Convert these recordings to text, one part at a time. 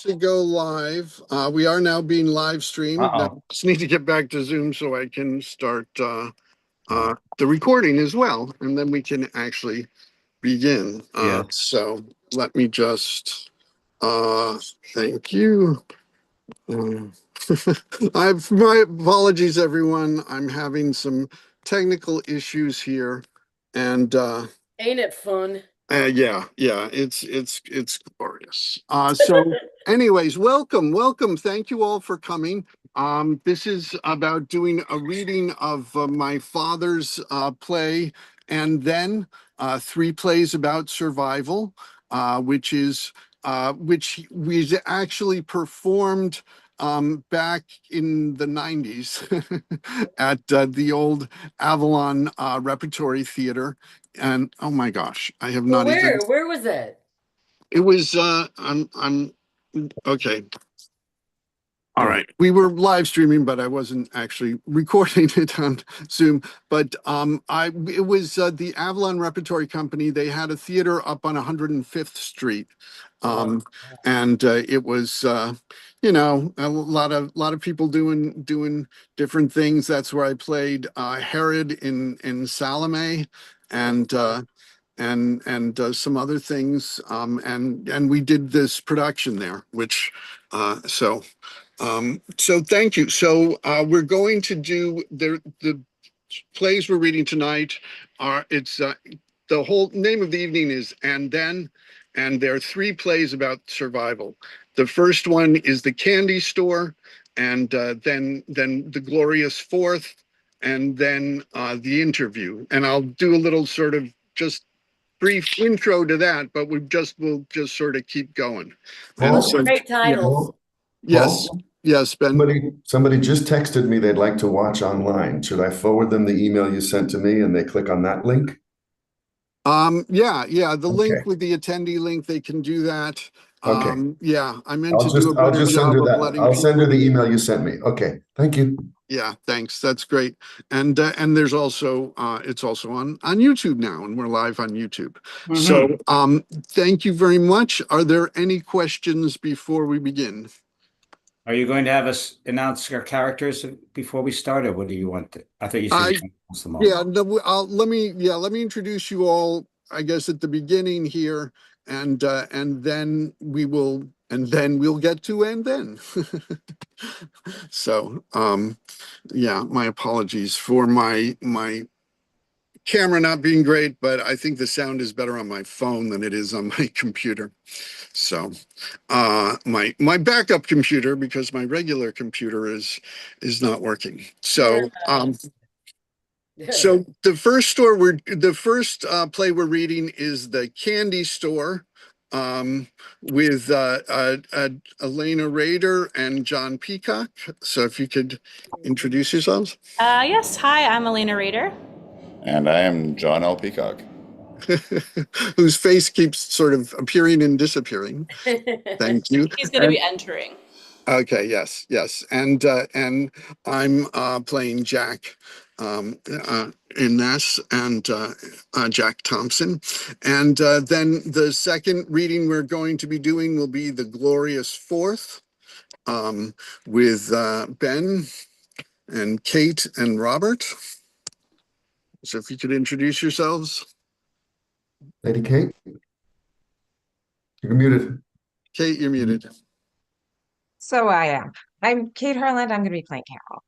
to go live. We are now being live streamed. Now, I just need to get back to Zoom so I can start the recording as well, and then we can actually begin. So let me just, thank you. My apologies, everyone. I'm having some technical issues here, and ain't it fun? yeah, it's glorious. So anyways, welcome. Thank you all for coming. This is about doing a reading of my father's play, and then three plays about survival, which we actually performed back in the 90s at the old Avalon Repertory Theater. And oh my gosh, I have not even. Where was that? It was I'm okay. All right. We were live streaming, but I wasn't actually recording it on Zoom. But it was the Avalon Repertory Company. They had a theater up on 105th Street. And it was you know, a lot of people doing different things. That's where I played Herod in Salome, and some other things, and we did this production there, which so thank you. So we're going to do the plays we're reading tonight are the whole name of the evening is And Then, and there are three plays about survival. The first one is The Candy Store, and then The Glorious Fourth, and then The Interview. And I'll do a little sort of just brief intro to that, but we'll just sort of keep going. So, great titles. Yes, Ben. Somebody just texted me they'd like to watch online. Should I forward them the email you sent to me and they click on that link? Yeah. The link with the attendee link, they can do that. Okay. Yeah, I meant to do a better job of letting I'll send her the email you sent me. Okay, thank you. Yeah, thanks. That's great. And there's also it's also on YouTube now, and we're live on YouTube. So thank you very much. Are there any questions before we begin? Are you going to have us announce our characters before we start, or what do you want to? I thought you said announce them all. Yeah, no, let me introduce you all, I guess, at the beginning here, and then we'll get to And Then. So yeah, my apologies for my camera not being great, but I think the sound is better on my phone than it is on my computer. So my backup computer, because my regular computer is not working. So so the first play we're reading is The Candy Store, with Eleanor Rader and Jon Peacock. So if you could introduce yourselves. Yes, hi, I'm Eleanor Rader. And I am Jon L Peacock. Whose face keeps sort of appearing and disappearing. Thank you. He's going to be entering. Okay, yes. And I'm playing Jack in this, and Jack Thompson. And then the second reading we're going to be doing will be The Glorious Fourth, with Ben and Kate and Robert. So if you could introduce yourselves. Lady Kate, you're muted. Kate, you're muted. So I'm Kate Herland. I'm going to be playing Carol.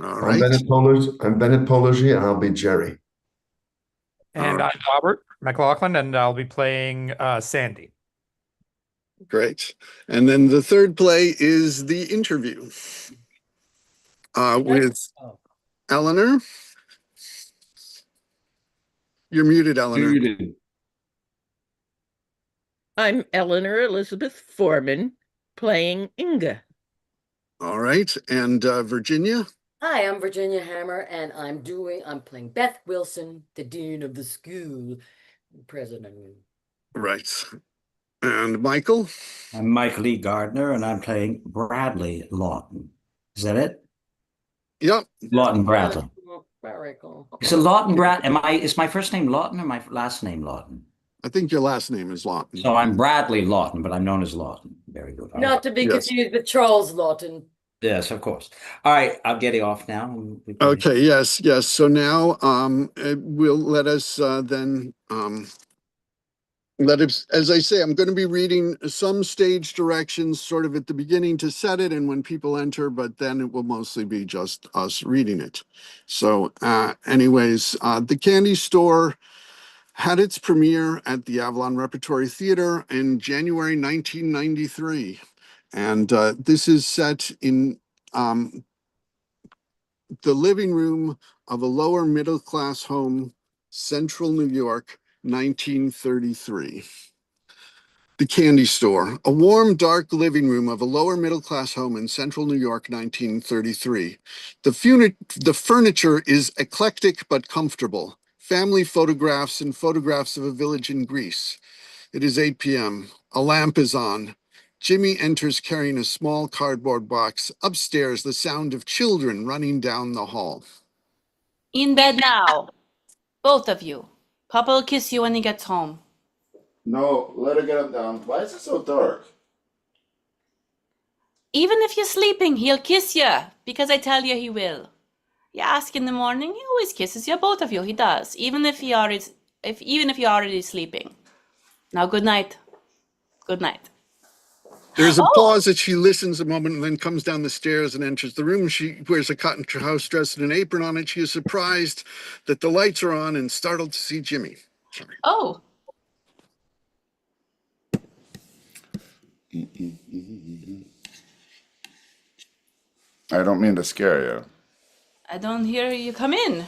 All right. I'm Bennett Pologe, and I'll be Gerry. And I'm Robert MacLachlan, and I'll be playing Sandy. Great. And then the third play is The Interview, with Eleanor. You're muted, Eleanor. Muted. I'm Eleanor Elizabeth Forman, playing Inge. All right. And Virginia? Hi, I'm Virginia Hammer, and I'm playing Beth Wilson, the dean of the school, president. Right. And Michael? I'm Mike Lee Gardner, and I'm playing Bradley Laughton. Is that it? Yep. Laughton Bradley. Very cool. Is it Laughton Brad? Is my first name Laughton or my last name Laughton? I think your last name is Laughton. So I'm Bradley Laughton, but I'm known as Laughton. Very good. All right. Not to be Yes. confused with Charles Laughton. Yes, of course. All right, I'm getting off now. Okay, yes, yes. So now we'll let us then let us, as I say, I'm going to be reading some stage directions sort of at the beginning to set it and when people enter, but then it will mostly be just us reading it. So anyways, The Candy Store had its premiere at the Avalon Repertory Theater in January 1993. And this is set in the living room of a lower middle class home, Central New York, 1933. The Candy Store, a warm, dark living room of a lower middle class home in Central New York, 1933. The furniture is eclectic but comfortable. Family photographs and photographs of a village in Greece. It is 8 p.m. A lamp is on. Jimmy enters carrying a small cardboard box. Upstairs, the sound of children running down the hall. In bed now. Both of you. Papa will kiss you when he gets home. No, let her get him down. Why is it so dark? Even if you're sleeping, he'll kiss you, because I tell you he will. You ask in the morning, he always kisses you, both of you. He does, even if you're already sleeping. Now, good night. Good night. There's a pause as she listens a moment and then comes down the stairs and enters the room. She wears a cotton house dress and an apron on it. She is surprised that the lights are on and startled to see Jimmy. Sorry. Oh, I don't mean to scare you. I don't hear you come in.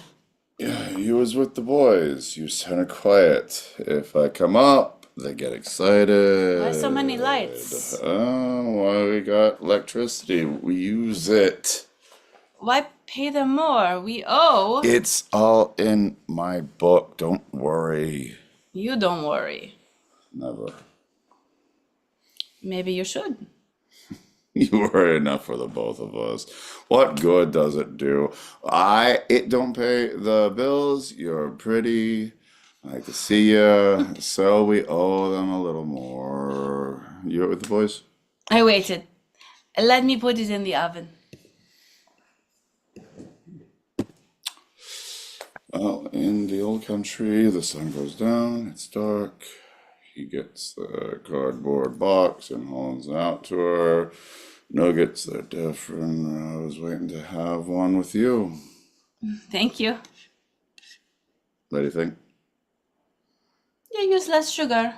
Yeah, you was with the boys. You sounded quiet. If I come up, they get excited. Why so many lights? Why we got electricity. We use it. Why pay them more? We owe. It's all in my book. Don't worry. You don't worry. Never. Maybe you should. You worry enough for the both of us. What good does it do? It don't pay the bills. You're pretty. I like to see you. So we owe them a little more. You with the boys? I waited. Let me put it in the oven. Well, in the old country, the sun goes down. It's dark. He gets the cardboard box and holds it out to her. Nuggets, they're different. I was waiting to have one with you. Thank you. What do you think? You use less sugar.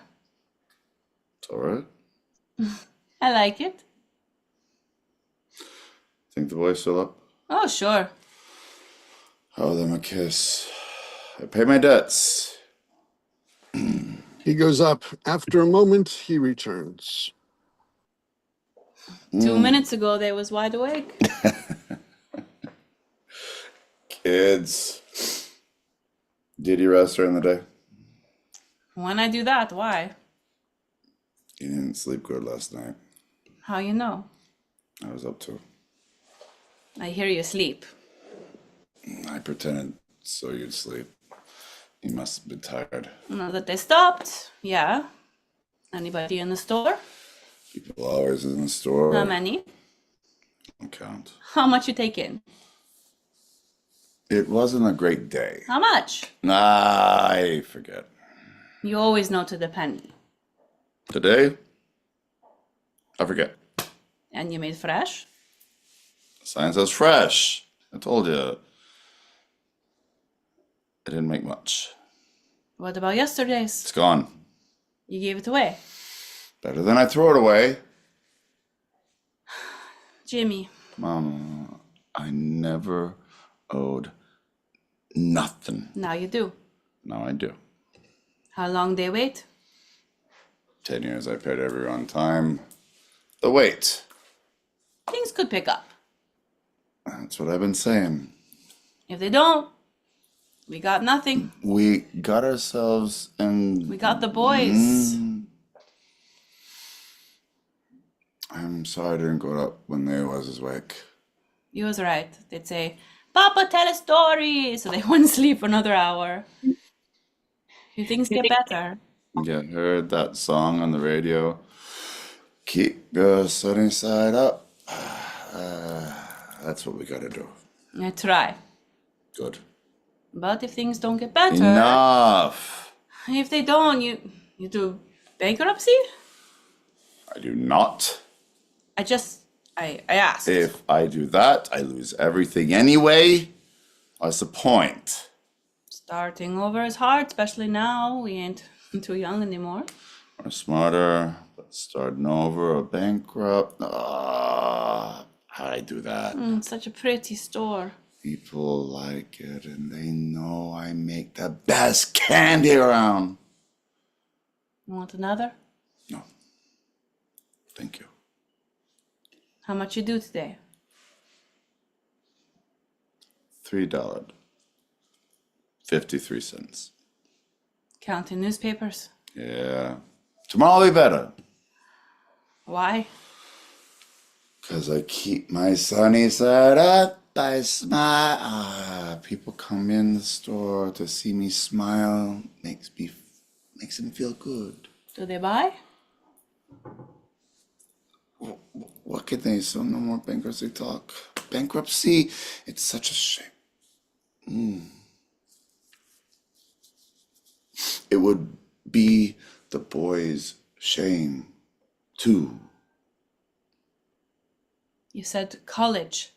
It's all right. I like it. Think the boys still up? Oh, sure. Owe them a kiss. I pay my debts. He goes up. After a moment, he returns. 2 minutes ago, they was wide awake. Kids. Did you rest during the day? When I do that, why? You didn't sleep good last night. How you know? I was up too. I hear you sleep. I pretended so you'd sleep. You must have been tired. Now that they stopped, yeah. Anybody in the store? People always in the store. How many? Don't count. How much you take in? It wasn't a great day. How much? I forget. You always know to the penny. Today? I forget. And you made fresh? Sign says fresh. I told you. I didn't make much. What about yesterday's? It's gone. You gave it away. Better than I throw it away. Jimmy. Mama, I never owed nothing. Now you do. Now I do. How long they wait? 10 years I paid everyone on time. The wait. Things could pick up. That's what I've been saying. If they don't, we got nothing. We got ourselves in... We got the boys. I'm sorry I didn't go up when they was awake. You was right. They'd say, Papa, tell a story. So they wouldn't sleep for another hour. If things get better. You heard that song on the radio? Keep your sunny side up. That's what we gotta do. I try. Good. But if things don't get better, Enough. if they don't, you do bankruptcy? I do not. I asked. If I do that, I lose everything anyway. What's the point? Starting over is hard, especially now. We ain't too young anymore. We're smarter, but starting over or bankrupt. How'd I do that? It's such a pretty store. People like it, and they know I make the best candy around. You want another? No. Thank you. How much you do today? $3.53. Counting newspapers? Yeah. Tomorrow will be better. Why? 'Cause I keep my sunny side up. I smile. People come in the store to see me smile. Makes them feel good. Do they buy? What can they? So no more bankruptcy talk. Bankruptcy, it's such a shame. It would be the boys' shame, too. You said college.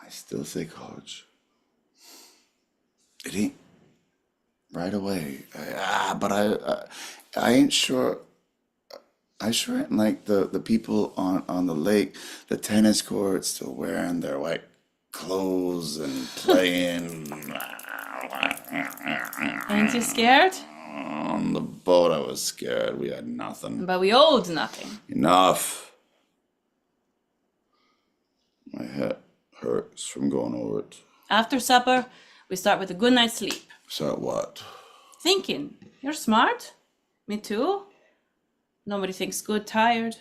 I still say college. It ain't right away. But I ain't sure. I sure ain't like the people on the lake, the tennis courts, still wearing their white clothes and playing. Ain't you scared? On the boat, I was scared. We had nothing. But we owed nothing. Enough. My head hurts from going over it. After supper, we start with a good night's sleep. So what? Thinking. You're smart. Me too. Nobody thinks good tired.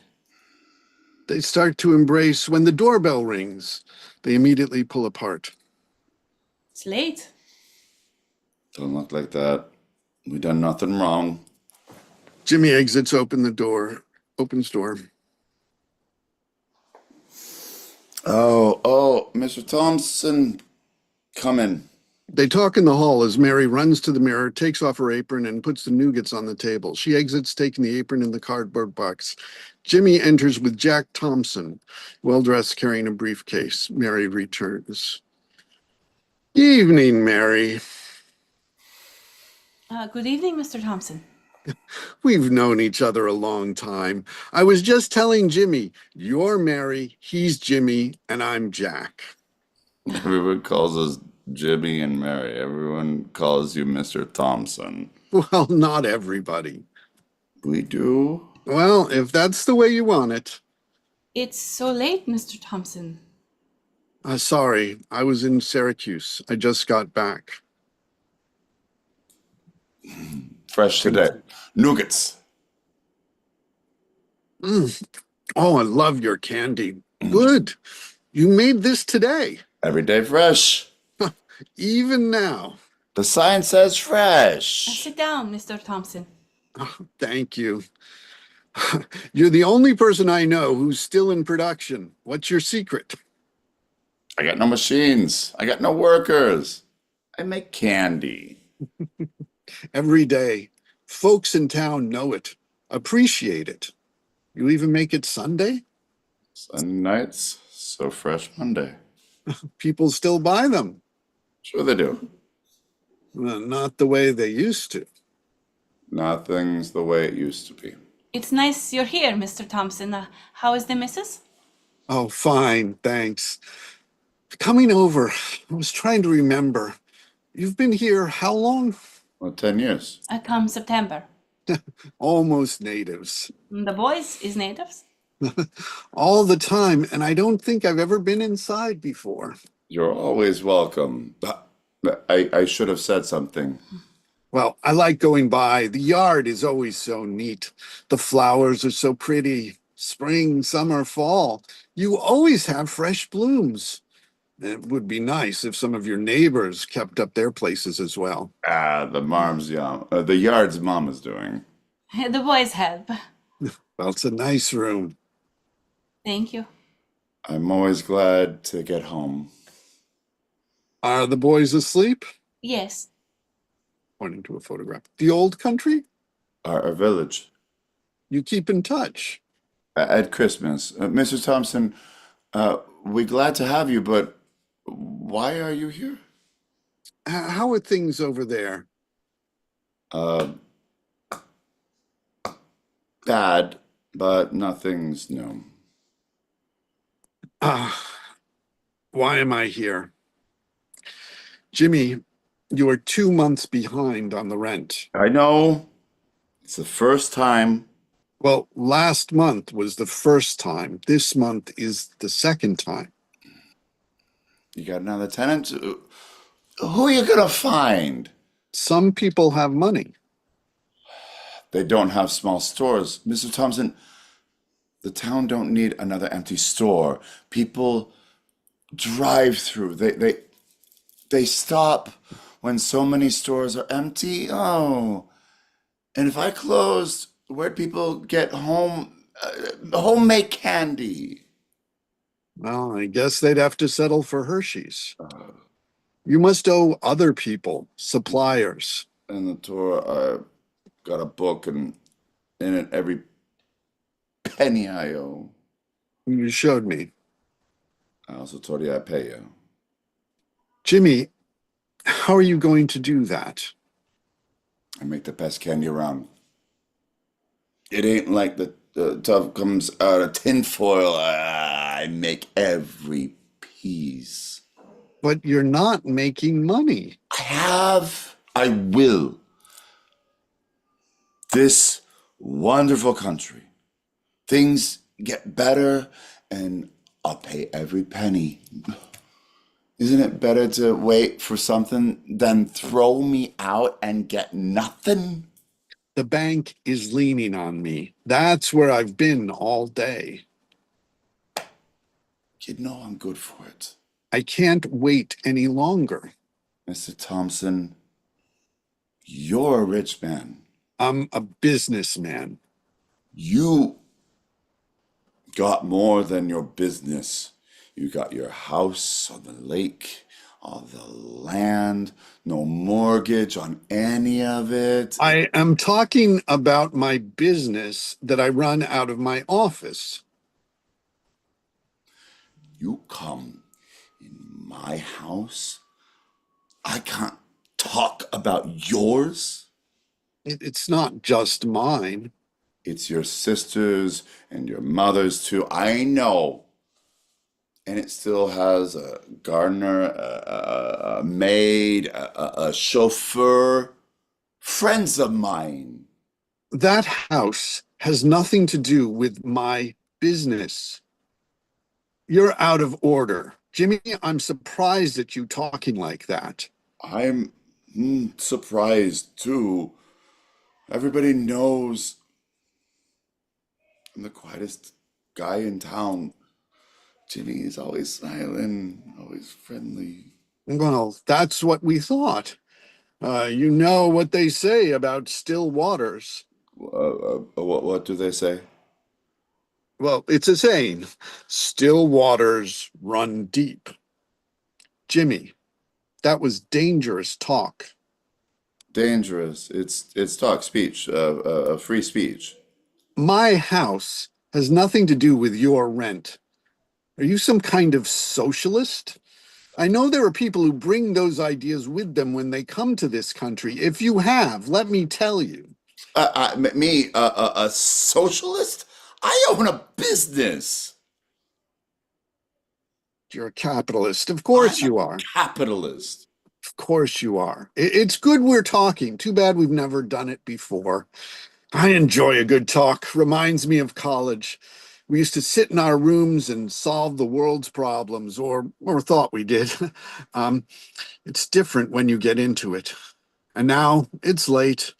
They start to embrace when the doorbell rings. They immediately pull apart. It's late. Don't look like that. We done nothing wrong. Jimmy exits, opens door. Oh, Mr. Thompson, come in. They talk in the hall as Mary runs to the mirror, takes off her apron, and puts the nougats on the table. She exits, taking the apron and the cardboard box. Jimmy enters with Jack Thompson, well-dressed, carrying a briefcase. Mary returns. Evening, Mary. Good evening, Mr. Thompson. We've known each other a long time. I was just telling Jimmy, you're Mary, he's Jimmy, and I'm Jack. Everyone calls us Jimmy and Mary. Everyone calls you Mr. Thompson. Well, not everybody. We do? Well, if that's the way you want it. It's so late, Mr. Thompson. Sorry, I was in Syracuse. I just got back. Fresh today. Nougats. Oh, I love your candy. Good. You made this today. Every day fresh. Even now. The sign says fresh. Sit down, Mr. Thompson. Oh, thank you. You're the only person I know who's still in production. What's your secret? I got no machines. I got no workers. I make candy. Every day. Folks in town know it, appreciate it. You even make it Sunday? Sunday nights, so fresh Monday. People still buy them. Sure they do. Well, not the way they used to. Nothing's the way it used to be. It's nice you're here, Mr. Thompson. How is the missus? Oh, fine, thanks. Coming over, I was trying to remember. You've been here how long? Well, 10 years. Come September. Almost natives. The boys is natives? All the time, and I don't think I've ever been inside before. You're always welcome. I should have said something. Well, I like going by. The yard is always so neat. The flowers are so pretty. Spring, summer, fall. You always have fresh blooms. It would be nice if some of your neighbors kept up their places as well. The yard's mom is doing. The boys help. Well, it's a nice room. Thank you. I'm always glad to get home. Are the boys asleep? Yes. Pointing to a photograph. The old country? Our village. You keep in touch. At Christmas. Mr. Thompson, we're glad to have you, but why are you here? How are things over there? Bad, but nothing's new. Why am I here? Jimmy, you are 2 months behind on the rent. I know. It's the first time. Well, last month was the first time. This month is the second time. You got another tenant? Who are you gonna find? Some people have money. They don't have small stores. Mr. Thompson, the town don't need another empty store. People drive through. They stop when so many stores are empty. Oh, and if I closed, where'd people get homemade candy? Well, I guess they'd have to settle for Hershey's. You must owe other people, suppliers. In the tour, I got a book, and in it, every penny I owe. You showed me. I also told you I pay you. Jimmy, how are you going to do that? I make the best candy around. It ain't like the stuff comes out of tinfoil. I make every piece. But you're not making money. I will. This wonderful country. Things get better and I'll pay every penny. Isn't it better to wait for something than throw me out and get nothing? The bank is leaning on me. That's where I've been all day. You know I'm good for it. I can't wait any longer. Mr. Thompson, you're a rich man. I'm a businessman. You got more than your business. You got your house on the lake, all the land, no mortgage on any of it. I am talking about my business that I run out of my office. You come in my house. I can't talk about yours. It's not just mine. It's your sister's and your mother's too. I know. And it still has a gardener, a maid, a chauffeur, friends of mine. That house has nothing to do with my business. You're out of order. Jimmy, I'm surprised at you talking like that. I'm surprised too. Everybody knows I'm the quietest guy in town. Jimmy is always silent, always friendly. Well, that's what we thought. You know what they say about still waters. What do they say? Well, it's a saying, still waters run deep. Jimmy, that was dangerous talk. Dangerous. It's talk, speech, free speech. My house has nothing to do with your rent. Are you some kind of socialist? I know there are people who bring those ideas with them when they come to this country. If you have, let me tell you. A socialist? I own a business. You're a capitalist. Of course you are. Capitalist. Of course you are. It's good we're talking. Too bad we've never done it before. I enjoy a good talk. Reminds me of college. We used to sit in our rooms and solve the world's problems, or thought we did. It's different when you get into it. And now it's late,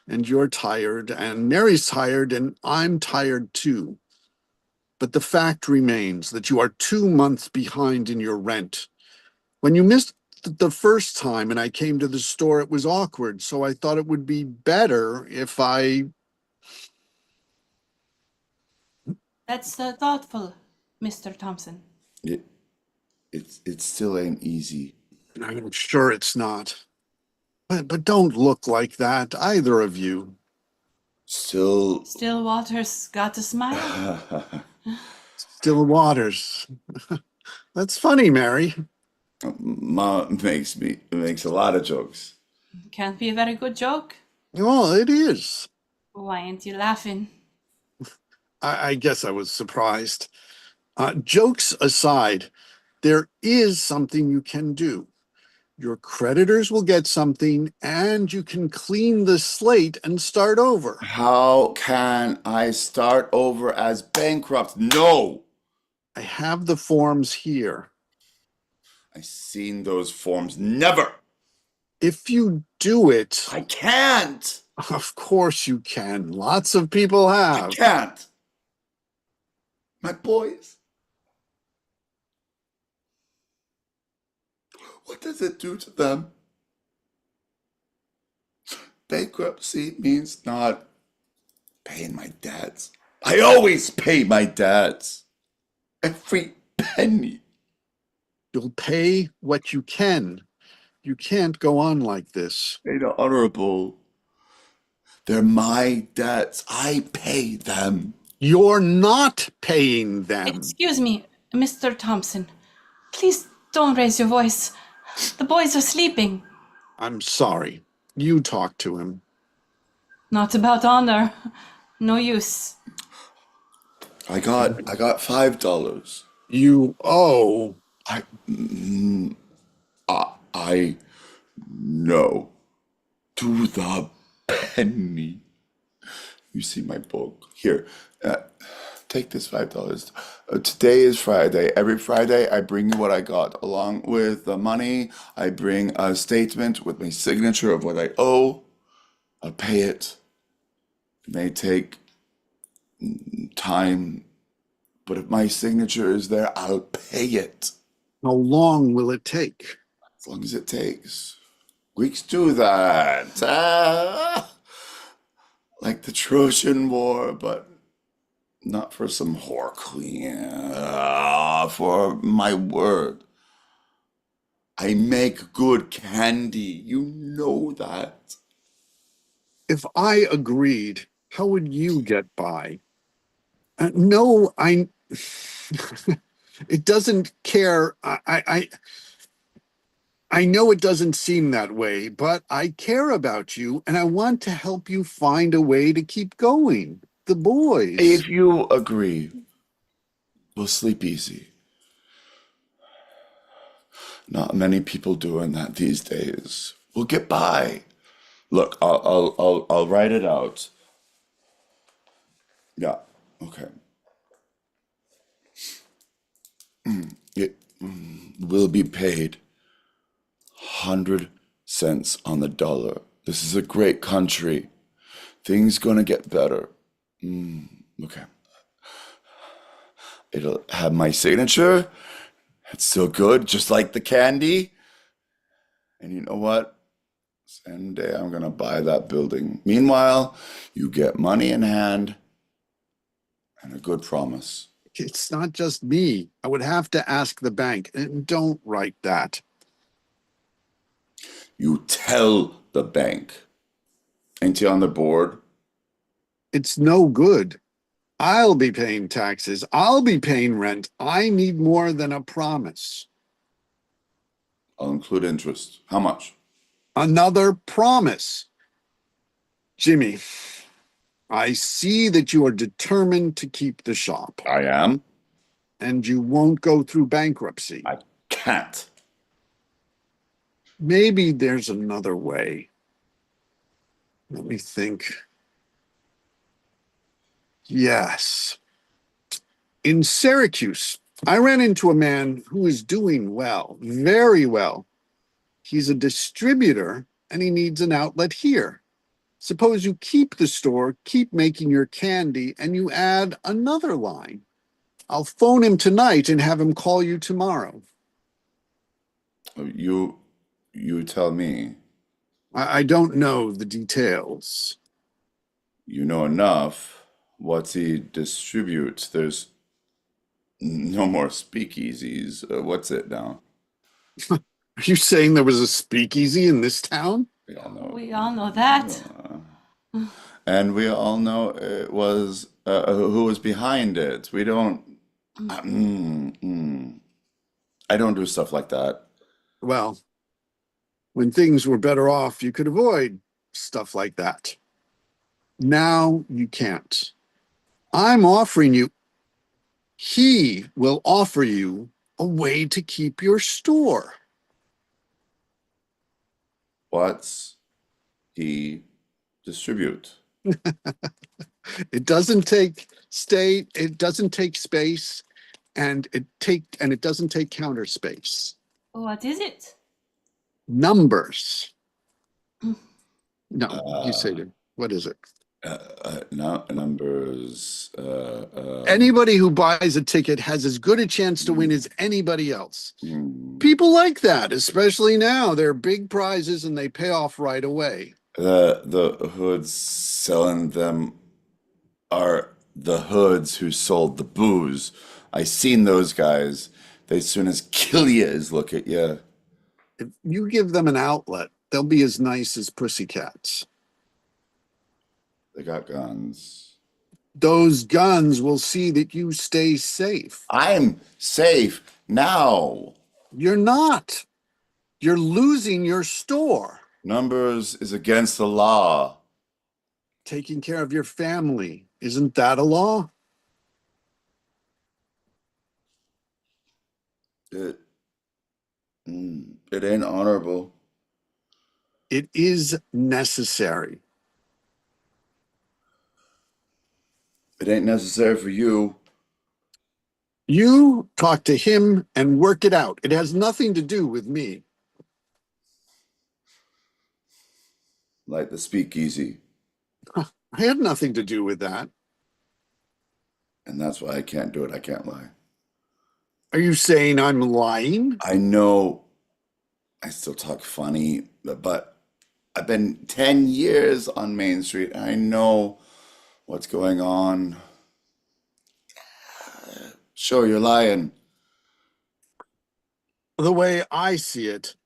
and you're tired, and Mary's tired, and I'm tired too. But the fact remains that you are 2 months behind in your rent. When you missed the first time and I came to the store, it was awkward. So I thought it would be better if I... That's thoughtful, Mr. Thompson. It still ain't easy. I'm sure it's not. But don't look like that, either of you. Still. Still Waters got a smile. Still Waters. That's funny, Mary. Mom makes a lot of jokes. Can't be a very good joke. Oh, it is. Why aren't you laughing? I guess I was surprised. Jokes aside, there is something you can do. Your creditors will get something, and you can clean the slate and start over. How can I start over as bankrupt? No! I have the forms here. I seen those forms. Never! If you do it... I can't! Of course you can. Lots of people have. I can't! My boys. What does it do to them? Bankruptcy means not paying my debts. I always pay my debts. Every penny. You'll pay what you can. You can't go on like this. Made honorable. They're my debts. I pay them. You're not paying them. Excuse me, Mr. Thompson. Please don't raise your voice. The boys are sleeping. I'm sorry. You talk to him. Not about honor. No use. I got $5. You owe. I know to the penny. You see my book here. Take this $5. Today is Friday. Every Friday, I bring you what I got. Along with the money, I bring a statement with my signature of what I owe. I'll pay it. It may take time, but if my signature is there, I'll pay it. How long will it take? As long as it takes. Greeks do that. Like the Trojan War, but not for some whore queen. For my word. I make good candy. You know that. If I agreed, how would you get by? No, it doesn't care. I know it doesn't seem that way, but I care about you and I want to help you find a way to keep going. The boys. If you agree, we'll sleep easy. Not many people doing that these days. We'll get by. Look, I'll write it out. Yeah, okay. It will be paid 100 cents on the dollar. This is a great country. Things gonna get better. Okay. It'll have my signature. It's still good, just like the candy. And you know what? Someday I'm gonna buy that building. Meanwhile, you get money in hand and a good promise. It's not just me. I would have to ask the bank. And don't write that. You tell the bank. Ain't you on the board? It's no good. I'll be paying taxes. I'll be paying rent. I need more than a promise. I'll include interest. How much? Another promise. Jimmy, I see that you are determined to keep the shop. I am. And you won't go through bankruptcy. I can't. Maybe there's another way. Let me think. Yes. In Syracuse, I ran into a man who is doing well, very well. He's a distributor and he needs an outlet here. Suppose you keep the store, keep making your candy, and you add another line. I'll phone him tonight and have him call you tomorrow. You tell me. I don't know the details. You know enough. What's he distribute? There's no more speakeasies. What's it now? Are you saying there was a speakeasy in this town? We all know. We all know that. And we all know it was who was behind it. We don't. I don't do stuff like that. Well, when things were better off, you could avoid stuff like that. Now you can't. I'm offering you, he will offer you a way to keep your store. What's he distribute? It doesn't take state, it doesn't take space, and it doesn't take counter space. What is it? Numbers. No, you say it. What is it? Numbers. Anybody who buys a ticket has as good a chance to win as anybody else. People like that, especially now. They're big prizes and they pay off right away. The hoods selling them are the hoods who sold the booze. I seen those guys. They soon as kill you as look at you. If you give them an outlet, they'll be as nice as pussycats. They got guns. Those guns will see that you stay safe. I'm safe now. You're not. You're losing your store. Numbers is against the law. Taking care of your family, isn't that a law? It ain't honorable. It is necessary. It ain't necessary for you. You talk to him and work it out. It has nothing to do with me. Like the speakeasy. I had nothing to do with that. And that's why I can't do it. I can't lie. Are you saying I'm lying? I know I still talk funny, but I've been 10 years on Main Street. I know what's going on. Sure, you're lying. The way I see it,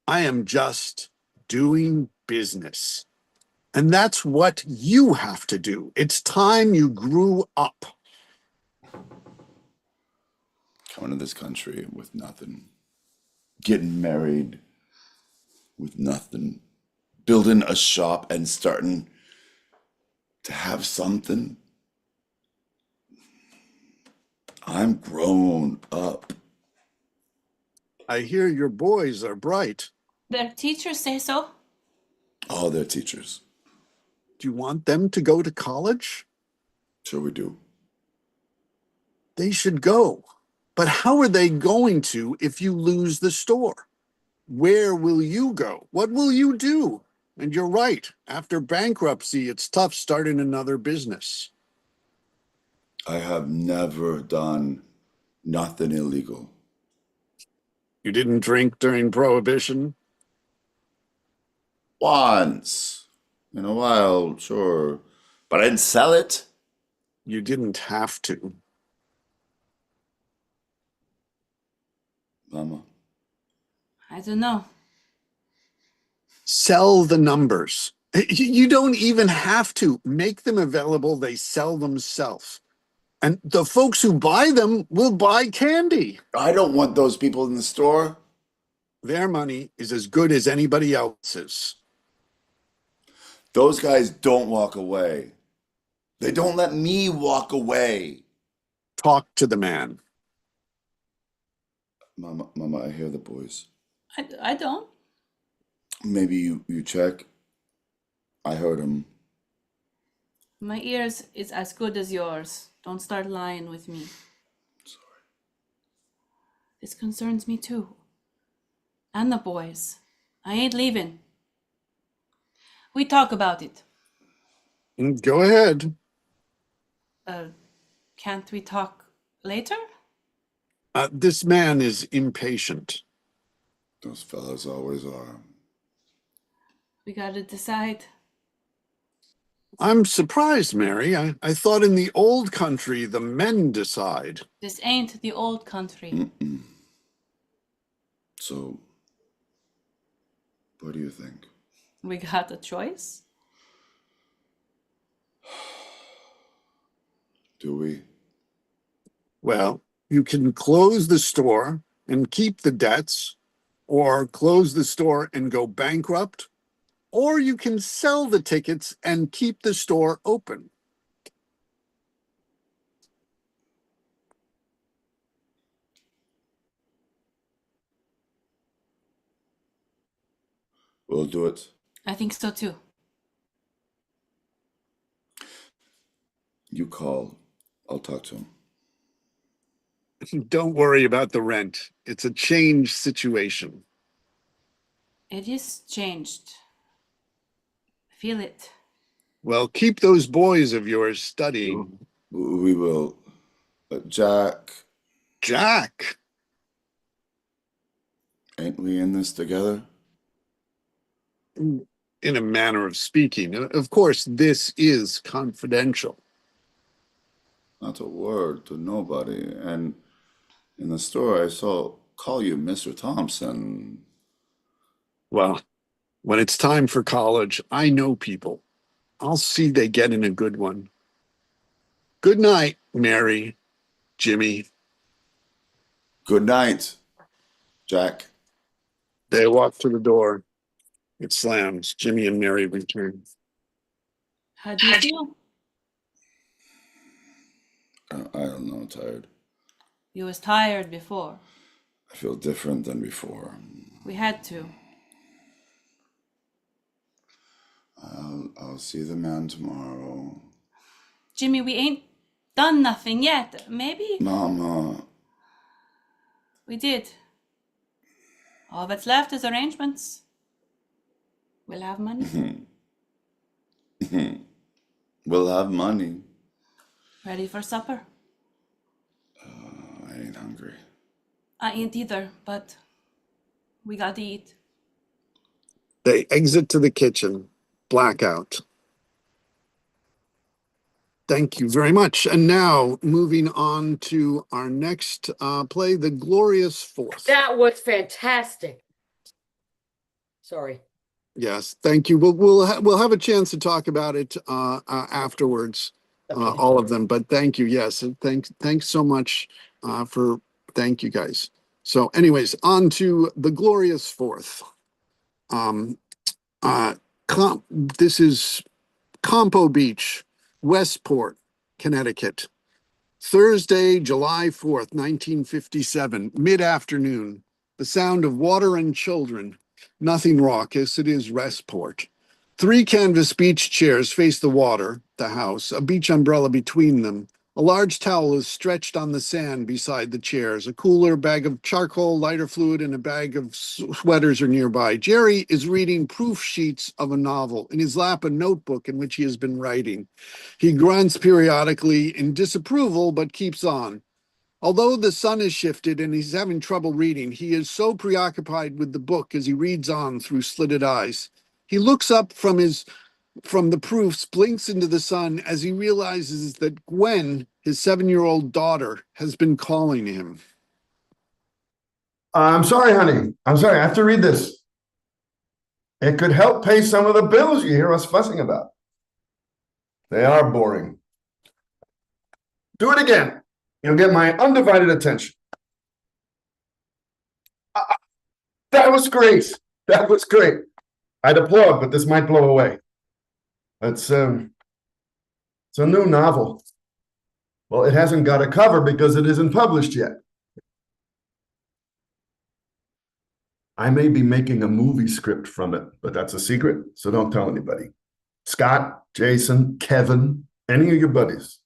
I am just doing business. And that's what you have to do. It's time you grew up. Coming to this country with nothing. Getting married with nothing. Building a shop and starting to have something. I'm grown up. I hear your boys are bright. Their teachers say so. Oh, they're teachers. Do you want them to go to college? Sure we do. They should go. But how are they going to if you lose the store? Where will you go? What will you do? And you're right. After bankruptcy, it's tough starting another business. I have never done nothing illegal. You didn't drink during Prohibition? Once. In a while, sure. But I didn't sell it. You didn't have to. Mama. I don't know. Sell the numbers. You don't even have to. Make them available. They sell themselves. And the folks who buy them will buy candy. I don't want those people in the store. Their money is as good as anybody else's. Those guys don't walk away. They don't let me walk away. Talk to the man. Mama, I hear the boys. I don't. Maybe you check. I heard them. My ears is as good as yours. Don't start lying with me. Sorry. This concerns me too. And the boys. I ain't leaving. We talk about it. Go ahead. Can't we talk later? This man is impatient. Those fellas always are. We gotta decide. I'm surprised, Mary. I thought in the old country, the men decide. This ain't the old country. Mm-mm. So, what do you think? We got a choice. Do we? Well, you can close the store and keep the debts, or close the store and go bankrupt, or you can sell the tickets and keep the store open. We'll do it. I think so too. You call. I'll talk to him. Don't worry about the rent. It's a changed situation. It is changed. I feel it. Well, keep those boys of yours studying. We will. Jack, Jack, ain't we in this together? in a manner of speaking. Of course, this is confidential. Not a word to nobody. And in the store, I saw call you Mr. Thompson. Well, when it's time for college, I know people. I'll see they get in a good one. Good night, Mary, Jimmy. Good night, Jack. They walk to the door. It slams. Jimmy and Mary return. How do you feel? I don't know, tired. You was tired before. I feel different than before. We had to. I'll see the man tomorrow. Jimmy, we ain't done nothing yet. Maybe Mama. we did. All that's left is arrangements. We'll have money. We'll have money. Ready for supper? I ain't hungry. I ain't either, but we got to eat. They exit to the kitchen. Blackout. Thank you very much. And now moving on to our next play, The Glorious Fourth. That was fantastic. Sorry. Yes, thank you. We'll have a chance to talk about it afterwards, Okay. all of them. But thank you. Yes, and thanks so much thank you guys. So, anyways, on to The Glorious Fourth. This is Campo Beach, Westport, Connecticut. Thursday, July 4th, 1957, mid-afternoon. The sound of water and children. Nothing raucous, it is Westport. 3 canvas beach chairs face the water, the house, a beach umbrella between them. A large towel is stretched on the sand beside the chairs. A cooler, bag of charcoal, lighter fluid, and a bag of sweaters are nearby. Jerry is reading proof sheets of a novel. In his lap, a notebook in which he has been writing. He grunts periodically in disapproval, but keeps on. Although the sun has shifted and he's having trouble reading, he is so preoccupied with the book as he reads on through slitted eyes. He looks up from the proofs, blinks into the sun as he realizes that Gwen, his 7-year-old daughter, has been calling him. I'm sorry, honey. I'm sorry. I have to read this. It could help pay some of the bills you hear us fussing about. They are boring. Do it again. You'll get my undivided attention. That was great. That was great. I'd applaud, but this might blow away. It's a new novel. Well, it hasn't got a cover because it isn't published yet. I may be making a movie script from it, but that's a secret, so don't tell anybody. Scott, Jason, Kevin, any of your buddies.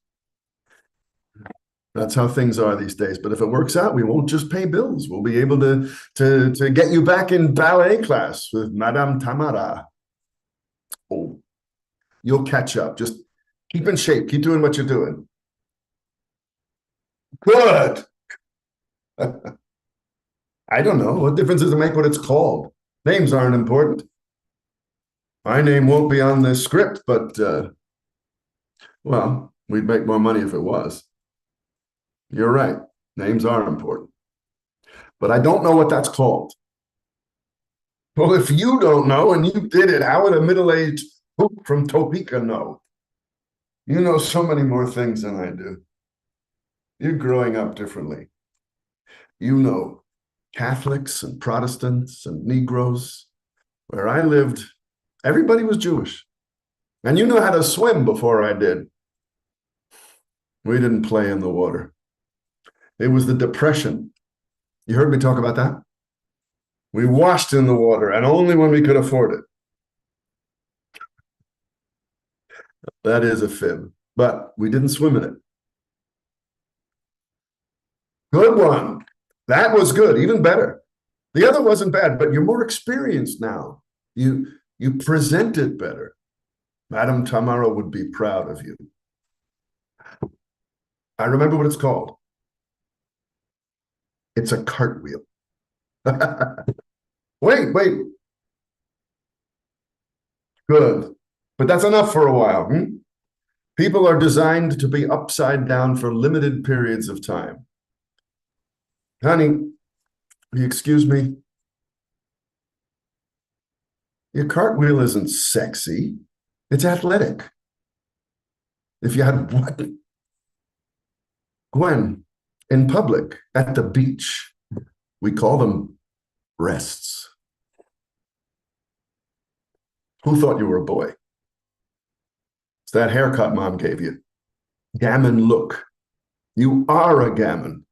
That's how things are these days. But if it works out, we won't just pay bills. We'll be able to get you back in ballet class with Madame Tamara. Oh, you'll catch up. Just keep in shape. Keep doing what you're doing. Good. I don't know. What difference does it make what it's called? Names aren't important. My name won't be on this script, but, well, we'd make more money if it was. You're right. Names are important. But I don't know what that's called. Well, if you don't know and you did it, how would a middle-aged hoop from Topeka know? You know so many more things than I do. You're growing up differently. You know Catholics and Protestants and Negroes. Where I lived, everybody was Jewish. And you knew how to swim before I did. We didn't play in the water. It was the Depression. You heard me talk about that? We washed in the water, and only when we could afford it. That is a fib, but we didn't swim in it. Good one. That was good, even better. The other wasn't bad, but you're more experienced now. You present it better. Madame Tamara would be proud of you. I remember what it's called. It's a cartwheel. Wait. Good. But that's enough for a while. People are designed to be upside down for limited periods of time. Honey, will you excuse me? Your cartwheel isn't sexy. It's athletic. If you had what? Gwen, in public, at the beach, we call them breasts. Who thought you were a boy? It's that haircut Mom gave you. Gammon look. You are a gammon.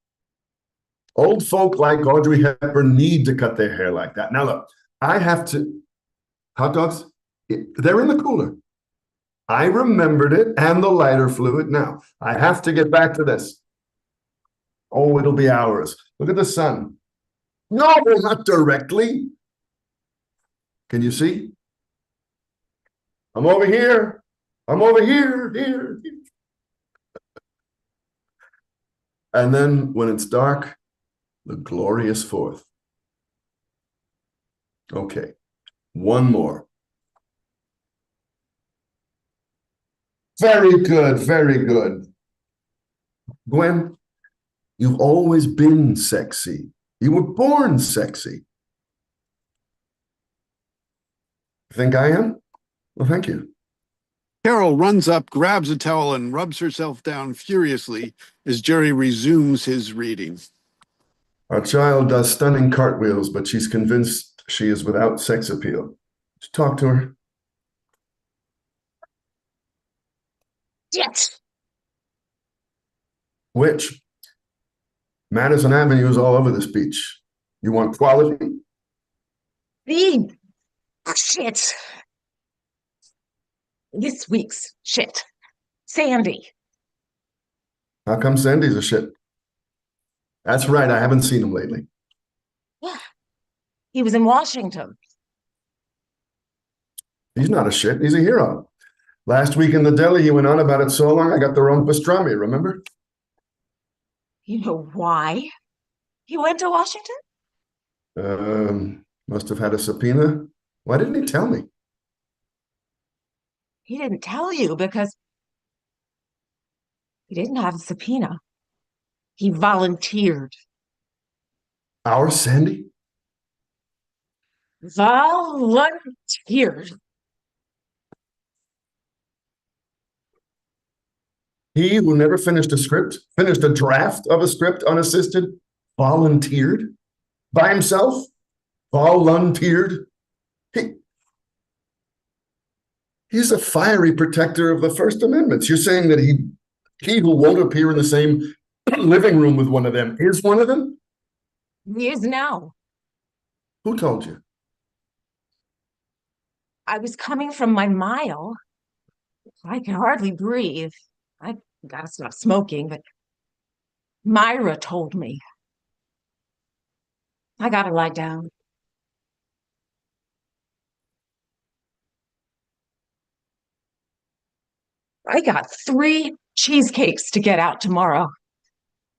Old folk like Audrey Hepburn need to cut their hair like that. Now look, I have to... Hot dogs? They're in the cooler. I remembered it and the lighter fluid. Now, I have to get back to this. Oh, it'll be hours. Look at the sun. No, not directly. Can you see? I'm over here. I'm over here. And then when it's dark, the glorious fourth. Okay, one more. Very good, very good. Gwen, you've always been sexy. You were born sexy. Think I am? Well, thank you. Carol runs up, grabs a towel, and rubs herself down furiously as Gerry resumes his reading. Our child does stunning cartwheels, but she's convinced she is without sex appeal. Just talk to her. Yes. Which? Madison Avenue is all over this beach. You want quality? The shit. This week's shit. Sandy. How come Sandy's a shit? That's right, I haven't seen him lately. Yeah. He was in Washington. He's not a shit, he's a hero. Last week in the deli, he went on about it so long I got the wrong pastrami, remember? You know why he went to Washington? Must have had a subpoena. Why didn't he tell me? He didn't tell you because he didn't have a subpoena. He volunteered. Our Sandy? Volunteered. He who never finished a script, finished a draft of a script unassisted, volunteered by himself, volunteered. He's a fiery protector of the First Amendment. You're saying that he who won't appear in the same living room with one of them is one of them? He is now. Who told you? I was coming from my mile. I can hardly breathe. I gotta stop smoking, but Myra told me. I gotta lie down. I got 3 cheesecakes to get out tomorrow.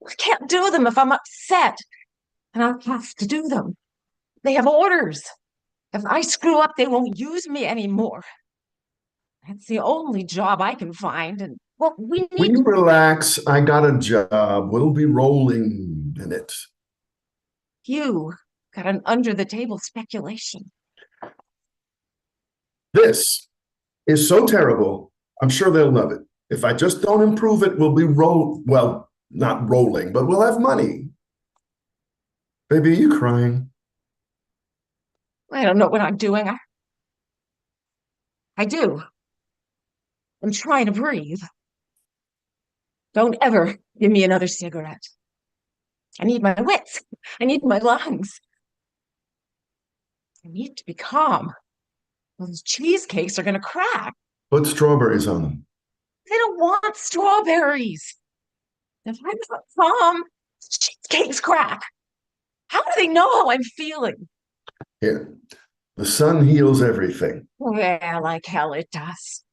I can't do them if I'm upset. and I'll have to do them. They have orders. If I screw up, they won't use me anymore. It's the only job I can find, and well, we Will need you relax? I got a job. We'll be rolling in it. you. Got an under-the-table speculation. This is so terrible. I'm sure they'll love it. If I just don't improve it, we'll be well, not rolling, but we'll have money. Baby, are you crying? I don't know what I'm doing. I do. I'm trying to breathe. Don't ever give me another cigarette. I need my wits. I need my lungs. I need to be calm. Those cheesecakes are going to crack. Put strawberries on them. They don't want strawberries. If I'm not calm, cheesecakes crack. How do they know how I'm feeling? Here, the sun heals everything. Well, like hell it does.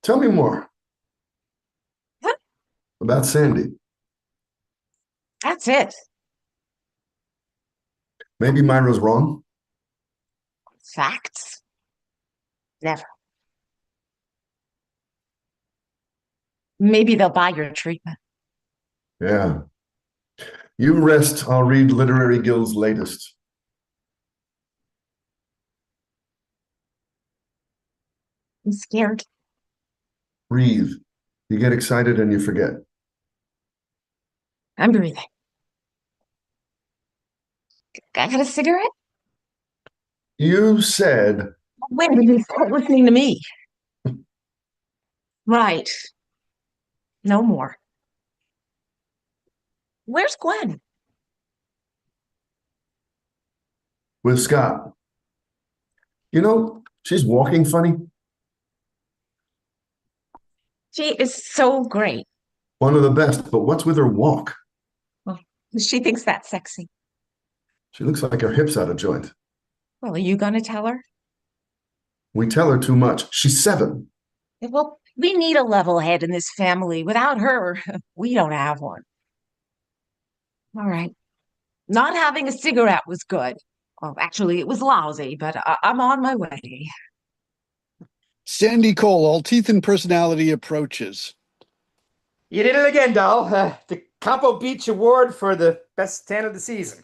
Tell me more. Huh? About Sandy. That's it. Maybe Myra's wrong. Facts? Never. Maybe they'll buy your treatment. Yeah. You rest. I'll read Literary Guild's latest. I'm scared. Breathe. You get excited and you forget. I'm breathing. I got a cigarette? You said When did you start listening to me? Right. No more. Where's Gwen? with Scott. You know, she's walking funny. She is so great. One of the best, but what's with her walk? Well, she thinks that's sexy. She looks like her hips out of joint. Well, are you gonna tell her? We tell her too much. She's 7. Well, we need a level head in this family. Without her, we don't have one. All right. Not having a cigarette was good. Well, actually, it was lousy, but I'm on my way. Sandy Cole, all teeth and personality approaches. You did it again, doll. The Campo Beach Award for the best tan of the season.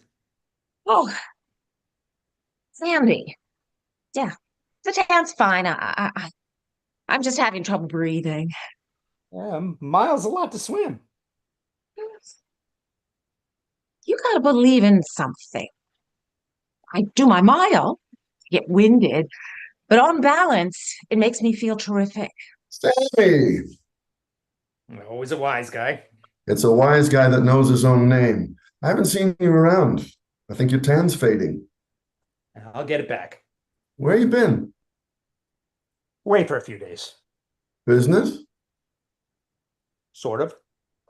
Oh, Sandy. Yeah, the tan's fine. I'm just having trouble breathing. Yeah, miles a lot to swim. You gotta believe in something. I do my mile, get winded, but on balance, it makes me feel terrific. Sandy! Always a wise guy. It's a wise guy that knows his own name. I haven't seen you around. I think your tan's fading. I'll get it back. Where you been? Wait for a few days. Business? Sort of.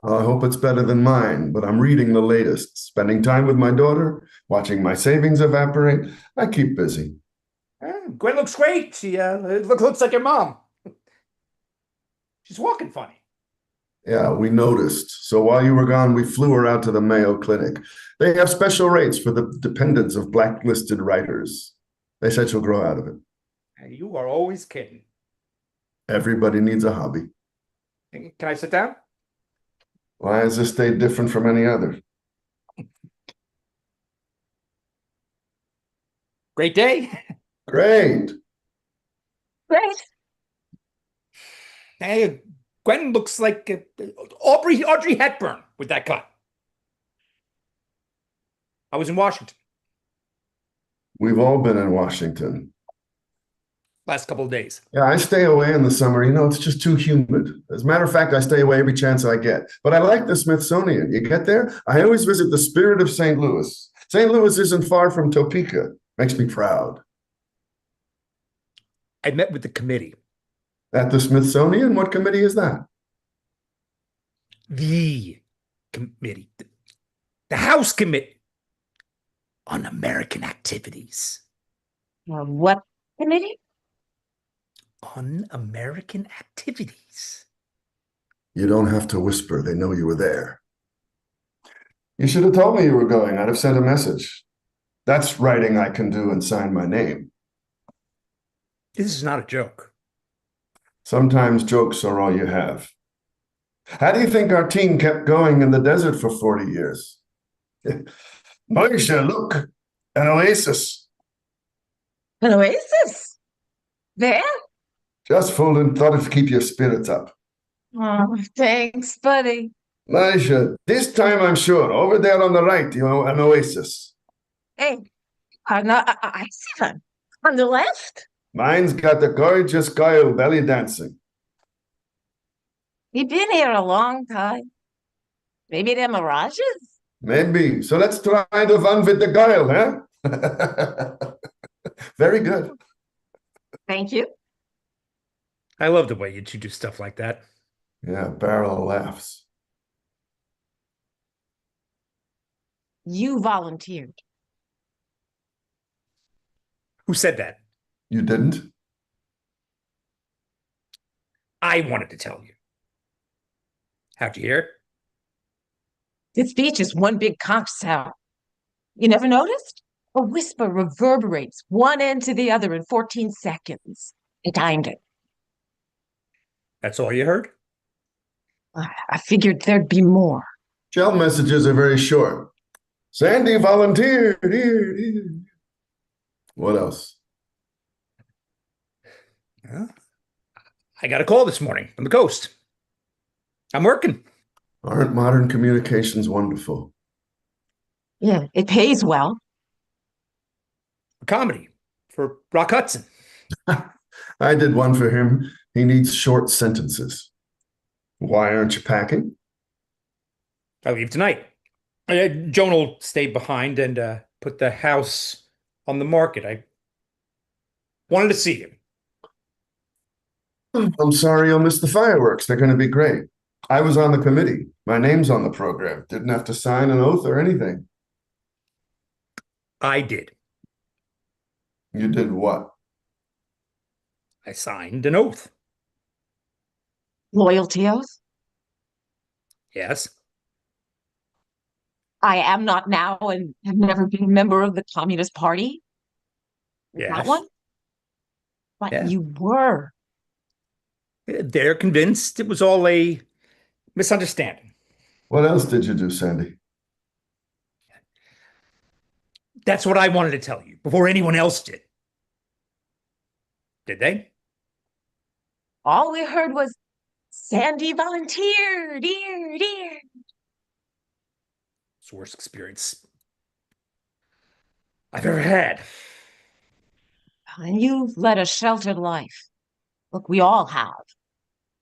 I hope it's better than mine, but I'm reading the latest, spending time with my daughter, watching my savings evaporate. I keep busy. Gwen looks great. She looks like your mom. She's walking funny. Yeah, we noticed. So while you were gone, we flew her out to the Mayo Clinic. They have special rates for the dependents of blacklisted writers. They said she'll grow out of it. You are always kidding. Everybody needs a hobby. Can I sit down? Why is this day different from any other? Great day. Great. Great. Hey, Gwen looks like Audrey Hepburn with that cut. I was in Washington We've all been in Washington. last couple of days. Yeah, I stay away in the summer. You know, it's just too humid. As a matter of fact, I stay away every chance I get. But I like the Smithsonian. You get there, I always visit the Spirit of St. Louis. St. Louis isn't far from Topeka. Makes me proud. I met with the committee. At the Smithsonian? What committee is that? The committee. The House Committee on American Activities. What committee? Un-American Activities. You don't have to whisper. They know you were there. You should have told me you were going. I'd have sent a message. That's writing I can do and sign my name. This is not a joke. Sometimes jokes are all you have. How do you think our team kept going in the desert for 40 years? Moisha, look, an oasis. An oasis? There? Just fooled and thought it'd keep your spirits up. Oh, thanks, buddy. Moisha, this time I'm sure, over there on the right, an oasis. Hey, I see one. On the left? Mine's got the gorgeous girl belly dancing. You've been here a long time. Maybe they're mirages? Maybe. So let's try the one with the girl, huh? Very good. Thank you. I love the way you two do stuff like that. Yeah, barrel of laughs. You volunteered. Who said that? You didn't? I wanted to tell you. How'd you hear? This beach is one big conch sound. You never noticed? A whisper reverberates one end to the other in 14 seconds. I timed it. That's all you heard? I figured there'd be more. Shell messages are very short. Sandy volunteered. Here. What else? Yeah. I got a call this morning from the coast. I'm working. Aren't modern communications wonderful? Yeah, it pays well. A comedy for Rock Hudson. I did one for him. He needs short sentences. Why aren't you packing? I leave tonight. Jon will stay behind and put the house on the market. I wanted to see him. I'm sorry you'll miss the fireworks. They're going to be great. I was on the committee. My name's on the program. Didn't have to sign an oath or anything. I did. You did what? I signed an oath. Loyalty oath? Yes. I am not now and have never been a member of the Communist Party. Yes. That one? But Yeah. you were. They're convinced it was all a misunderstanding. What else did you do, Sandy? That's what I wanted to tell you before anyone else did. Did they? All we heard was Sandy volunteered. Dear. It's the worst experience I've ever had. And you've led a sheltered life. Look, we all have.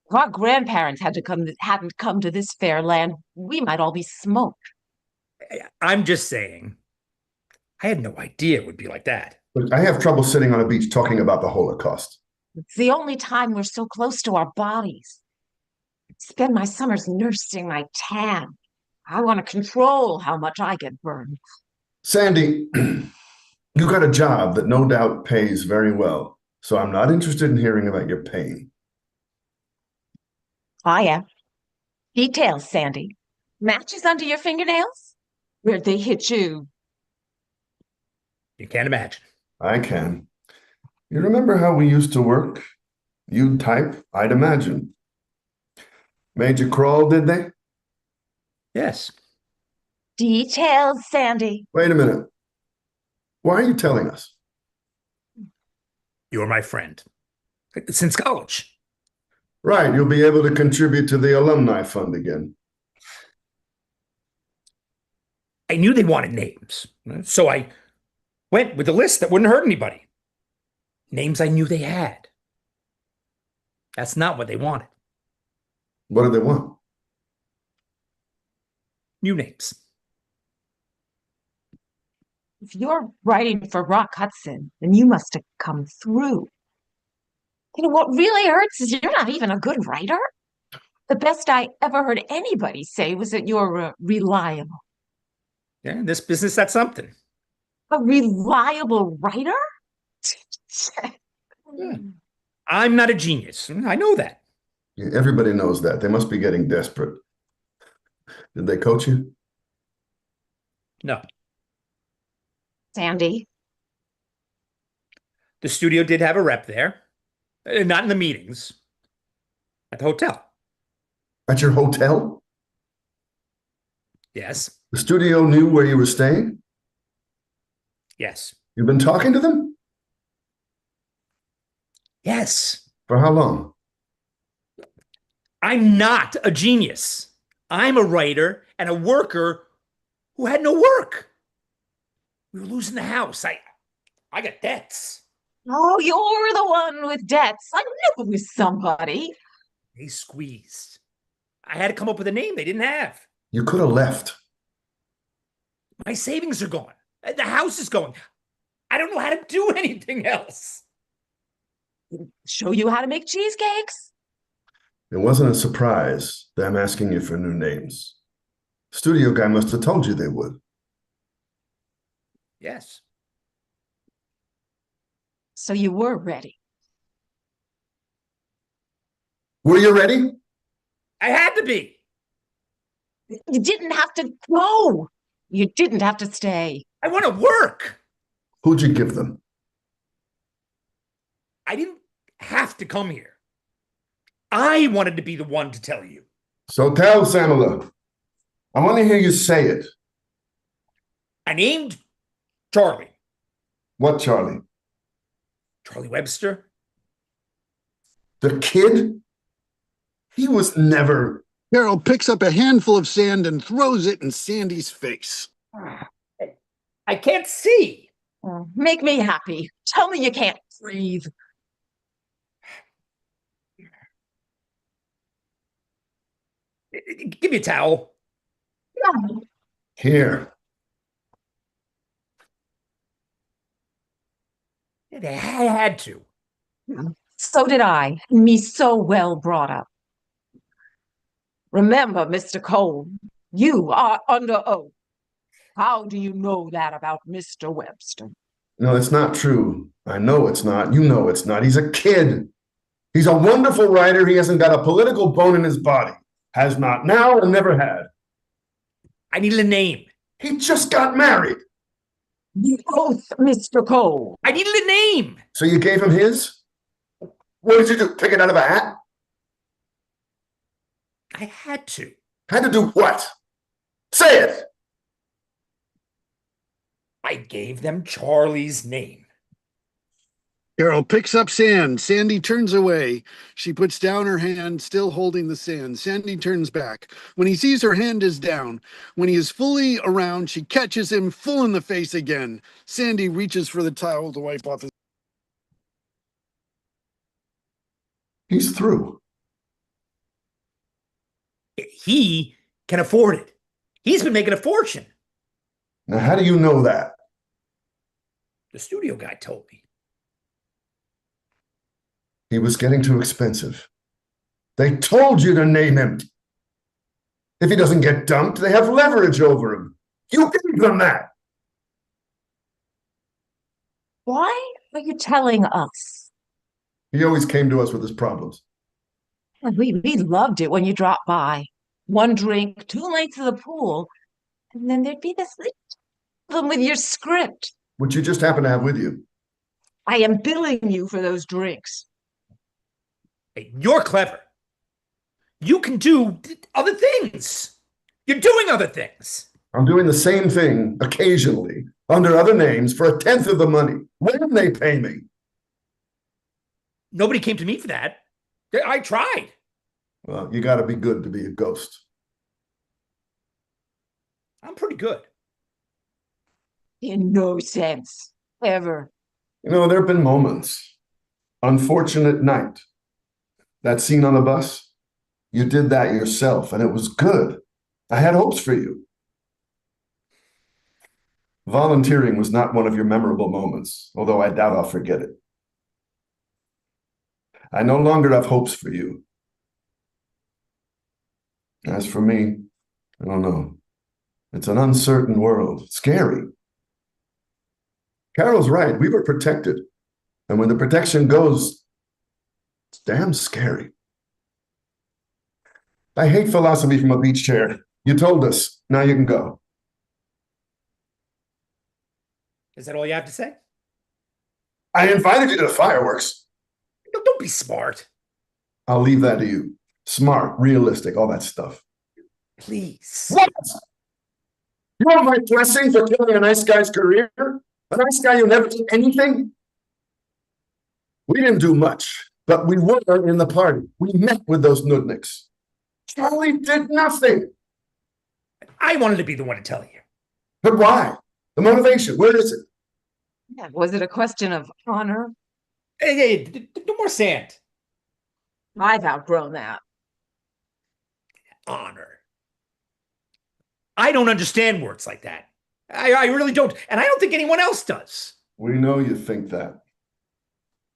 If our grandparents hadn't come to this fair land, we might all be smoked. I'm just saying, I had no idea it would be like that. Look, I have trouble sitting on a beach talking about the Holocaust. It's the only time we're so close to our bodies. I spend my summers nursing my tan. I want to control how much I get burned. Sandy, you got a job that no doubt pays very well, so I'm not interested in hearing about your pain. I am. Details, Sandy. Matches under your fingernails? Where'd they hit you? You can't imagine. I can. You remember how we used to work? You'd type, I'd imagine. Made you crawl, did they? Yes. Details, Sandy. Wait a minute. Why are you telling us? You're my friend. Since college. Right, you'll be able to contribute to the alumni fund again. I knew they wanted names, so I went with a list that wouldn't hurt anybody. Names I knew they had. That's not what they wanted. What do they want? New names. If you're writing for Rock Hudson, then you must have come through. You know, what really hurts is you're not even a good writer. The best I ever heard anybody say was that you're reliable. Yeah, in this business, that's something. A reliable writer? Yeah. I'm not a genius. I know that. Yeah, everybody knows that. They must be getting desperate. Did they coach you? No. Sandy? The studio did have a rep there. Not in the meetings. At the hotel. At your hotel? Yes. The studio knew where you were staying? Yes. You've been talking to them? Yes. For how long? I'm not a genius. I'm a writer and a worker who had no work. We were losing the house. I got debts. Oh, you're the one with debts. I knew it was somebody. They squeezed. I had to come up with a name they didn't have. You could have left. My savings are gone. The house is going. I don't know how to do anything else. Show you how to make cheesecakes? It wasn't a surprise, them asking you for new names. Studio guy must have told you they would. Yes. So you were ready. Were you ready? I had to be. You didn't have to go. You didn't have to stay. I want to work. Who'd you give them? I didn't have to come here. I wanted to be the one to tell you. So tell Samala. I want to hear you say it. I named Charlie. What, Charlie? Charlie Webster. The kid? He was never... Carol picks up a handful of sand and throws it in Sandy's face. I can't see. Oh, make me happy. Tell me you can't breathe. Give me a towel. No. Here. I had to. So did I. Me so well brought up. Remember, Mr. Cole, you are under oath. How do you know that about Mr. Webster? No, it's not true. I know it's not. You know it's not. He's a kid. He's a wonderful writer. He hasn't got a political bone in his body. Has not now and never had. I needed a name. He just got married. The oath, Mr. Cole. I needed a name. So you gave him his? What did you do? Pick it out of a hat? I had to. Had to do what? Say it. I gave them Charlie's name. Carol picks up sand. Sandy turns away. She puts down her hand, still holding the sand. Sandy turns back. When he sees her hand is down, when he is fully around, she catches him full in the face again. Sandy reaches for the towel to wipe off his. He's through. He can afford it. He's been making a fortune. Now, how do you know that? The studio guy told me. He was getting too expensive. They told you to name him. If he doesn't get dumped, they have leverage over him. You gave them that. Why are you telling us? He always came to us with his problems. We loved it when you dropped by. One drink, 2 nights of the pool, and then there'd be this problem with your script. Which you just happen to have with you. I am billing you for those drinks. Hey, you're clever. You can do other things. You're doing other things. I'm doing the same thing occasionally under other names for 1/10 of the money. When they pay me. Nobody came to me for that. I tried. Well, you got to be good to be a ghost. I'm pretty good. In no sense. Ever. You know, there have been moments. Unfortunate night. That scene on the bus, you did that yourself, and it was good. I had hopes for you. Volunteering was not one of your memorable moments, although I doubt I'll forget it. I no longer have hopes for you. As for me, I don't know. It's an uncertain world. Scary. Carol's right. We were protected. And when the protection goes, it's damn scary. I hate philosophy from a beach chair. You told us. Now you can go. Is that all you have to say? I invited you to the fireworks. Don't be smart. I'll leave that to you. Smart, realistic, all that stuff. Please. What? You want my blessing for killing a nice guy's career? A nice guy who never did anything? We didn't do much, but we were in the party. We met with those nudniks. Charlie did nothing. I wanted to be the one to tell you. But why? The motivation, where is it? Yeah, was it a question of honor? Hey, no more sand. I've outgrown that. Honor. I don't understand words like that. I really don't. And I don't think anyone else does. We know you think that.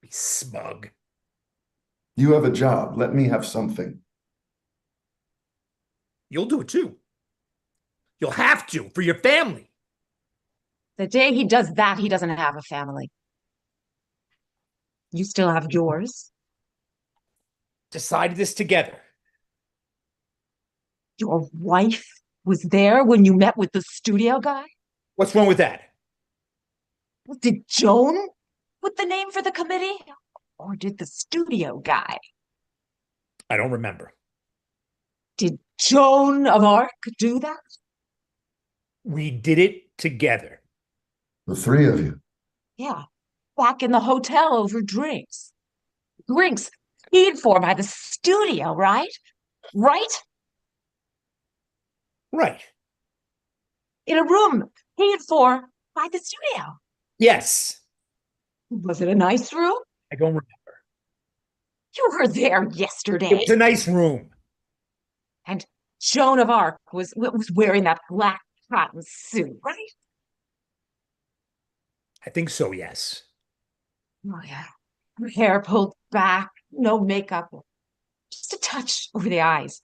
Be smug. You have a job. Let me have something. You'll do it too. You'll have to for your family. The day he does that, he doesn't have a family. You still have yours. Decided this together. Your wife was there when you met with the studio guy? What's wrong with that? Did Joan put the name for the committee? Or did the studio guy? I don't remember. Did Joan of Arc do that? We did it together. The three of you. Yeah, back in the hotel over drinks. Drinks paid for by the studio, right? Right? Right. In a room paid for by the studio. Yes. Was it a nice room? I don't remember. You were there yesterday. It was a nice room. And Joan of Arc was wearing that black cotton suit, right? I think so, yes. Oh, yeah. Her hair pulled back, no makeup, just a touch over the eyes.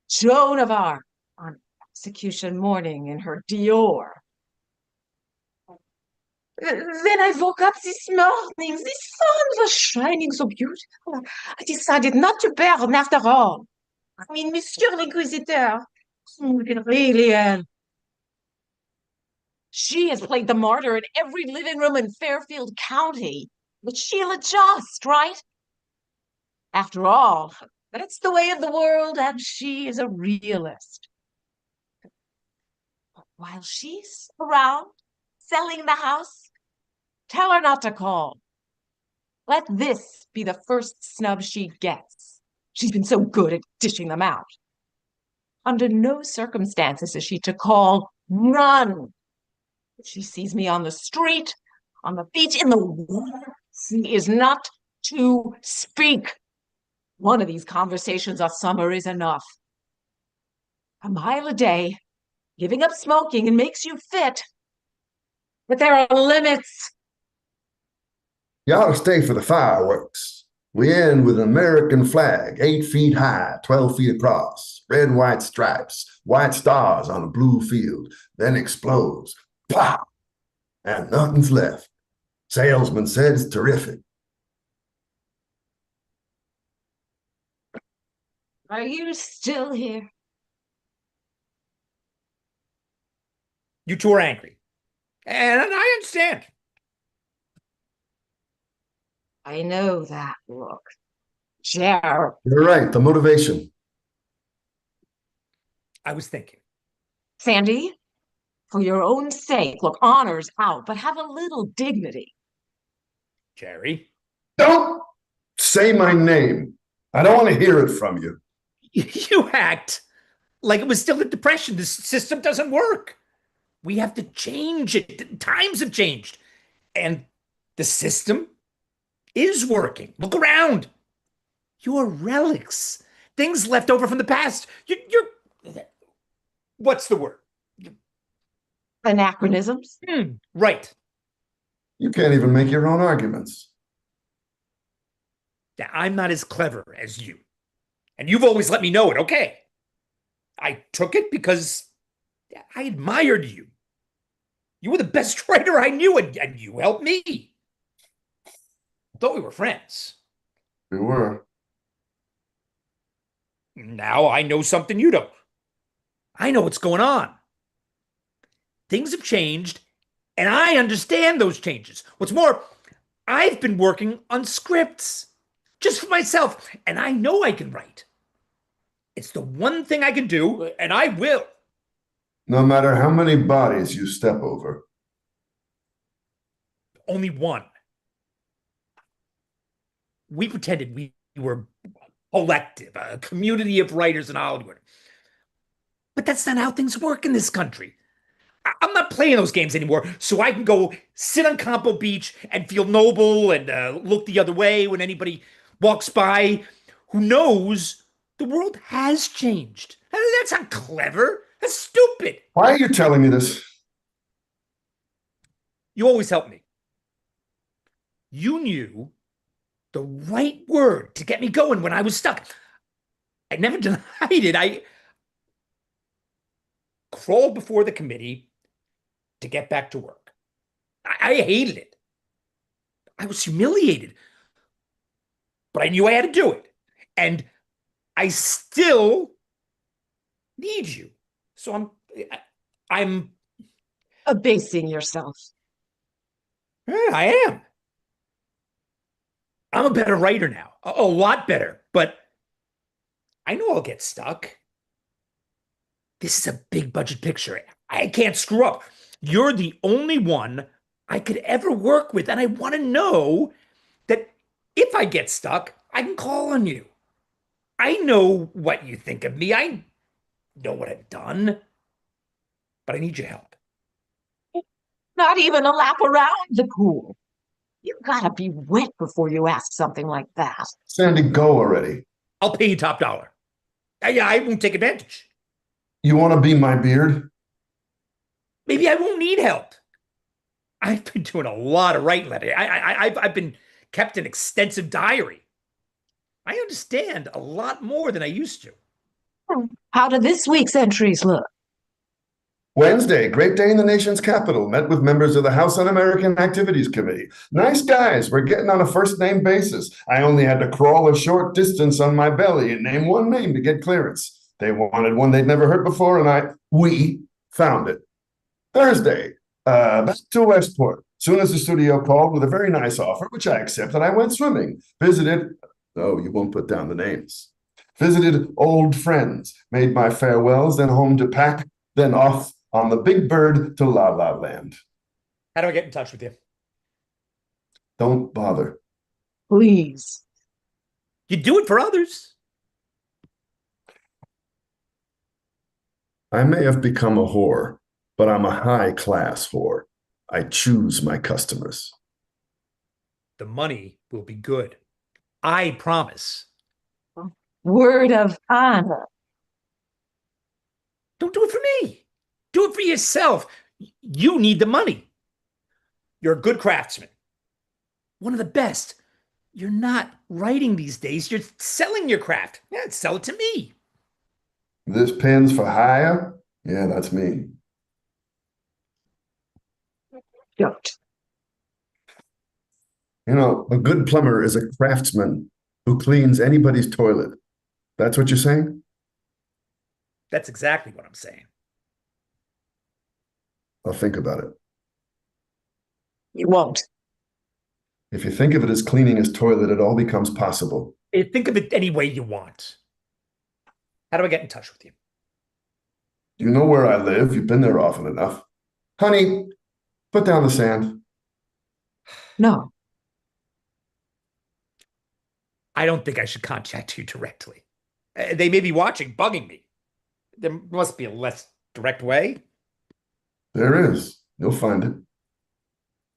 Joan of Arc on execution morning in her Dior. Then I woke up this morning. The sun was shining so beautiful. I decided not to burn after all. I mean, Monsieur l'Inquisiteur, really. She has played the martyr in every living room in Fairfield County. But she'll adjust, right? After all, that's the way of the world, and she is a realist. While she's around, selling the house, tell her not to call. Let this be the first snub she gets. She's been so good at dishing them out. Under no circumstances is she to call. None. If she sees me on the street, on the beach, in the water, she is not to speak. One of these conversations a summer is enough. A mile a day, giving up smoking and makes you fit. But there are limits. You ought to stay for the fireworks. We end with an American flag, 8 feet high, 12 feet across, red, white stripes, white stars on a blue field, then explodes. Pop! And nothing's left. Salesman said it's terrific. Are you still here? You two are angry. And I understand. I know that look. Gerald. You're right, the motivation. I was thinking. Sandy, for your own sake, look, honor's out, but have a little dignity. Gerry. Don't say my name. I don't want to hear it from you. You act like it was still the Depression. The system doesn't work. We have to change it. Times have changed. And the system is working. Look around. You're relics. Things left over from the past. You're what's the word? Anachronisms? Right. You can't even make your own arguments. Now, I'm not as clever as you. And you've always let me know it, okay? I took it because I admired you. You were the best writer I knew, and you helped me. I thought we were friends. We were. Now I know something you don't. I know what's going on. Things have changed, And I understand those changes. What's more, I've been working on scripts just for myself, and I know I can write. It's the one thing I can do, and I will. No matter how many bodies you step over. Only one. We pretended we were collective, a community of writers in Hollywood. But that's not how things work in this country. I'm not playing those games anymore, so I can go sit on Campo Beach and feel noble and look the other way when anybody walks by who knows the world has changed. That's not clever. That's stupid. Why are you telling me this? You always help me. You knew the right word to get me going when I was stuck. I never denied it. I crawled before the committee to get back to work. I hated it. I was humiliated. But I knew I had to do it. And I still need you. So I'm Abasing yourself. yeah, I am. I'm a better writer now. A lot better. But I know I'll get stuck. This is a big budget picture. I can't screw up. You're the only one I could ever work with, and I want to know that if I get stuck, I can call on you. I know what you think of me. I know what I've done, but I need your help. Not even a lap around the pool. You gotta be wet before you ask something like that. Sandy, go already. I'll pay you top dollar. Yeah, I won't take advantage. You want to be my beard? Maybe I won't need help. I've been doing a lot of writing lately. I've been kept an extensive diary. I understand a lot more than I used to. How do this week's entries look? Wednesday, great day in the nation's capital. Met with members of the House Un-American Activities Committee. Nice guys. We're getting on a first-name basis. I only had to crawl a short distance on my belly and name one name to get clearance. They wanted one they'd never heard before, and we found it. Thursday, back to Westport. Soon as the studio called with a very nice offer, which I accepted, I went swimming. Visited, oh, you won't put down the names. Visited old friends, made my farewells, then home to pack, then off on the Big Bird to La La Land. How do I get in touch with you? Don't bother. Please. You do it for others. I may have become a whore, but I'm a high-class whore. I choose my customers. The money will be good. I promise. Word of honor. Don't do it for me. Do it for yourself. You need the money. You're a good craftsman. One of the best. You're not writing these days. You're selling your craft. Yeah, sell it to me. This pen's for hire? Yeah, that's me. Don't. You know, a good plumber is a craftsman who cleans anybody's toilet. That's what you're saying? That's exactly what I'm saying. I'll think about it. You won't. If you think of it as cleaning his toilet, it all becomes possible. Think of it any way you want. How do I get in touch with you? You know where I live. You've been there often enough. Honey, put down the sand. No. I don't think I should contact you directly. They may be watching, bugging me. There must be a less direct way. There is. You'll find it.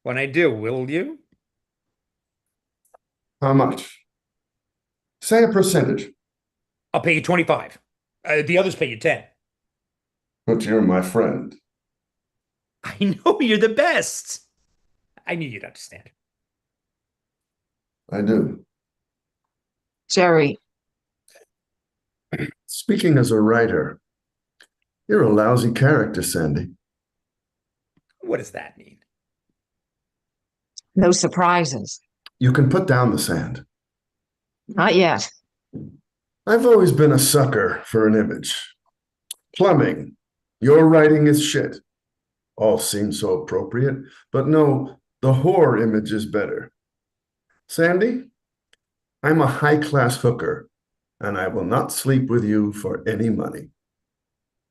When I do, will you? How much? Say a percentage. I'll pay you 25. The others pay you 10. But you're my friend. I know you're the best. I knew you'd understand. I do. Gerry. Speaking as a writer, you're a lousy character, Sandy. What does that mean? No surprises. You can put down the sand. Not yet. I've always been a sucker for an image. Plumbing. Your writing is shit. all seem so appropriate, but no, the whore image is better. Sandy, I'm a high-class hooker, and I will not sleep with you for any money.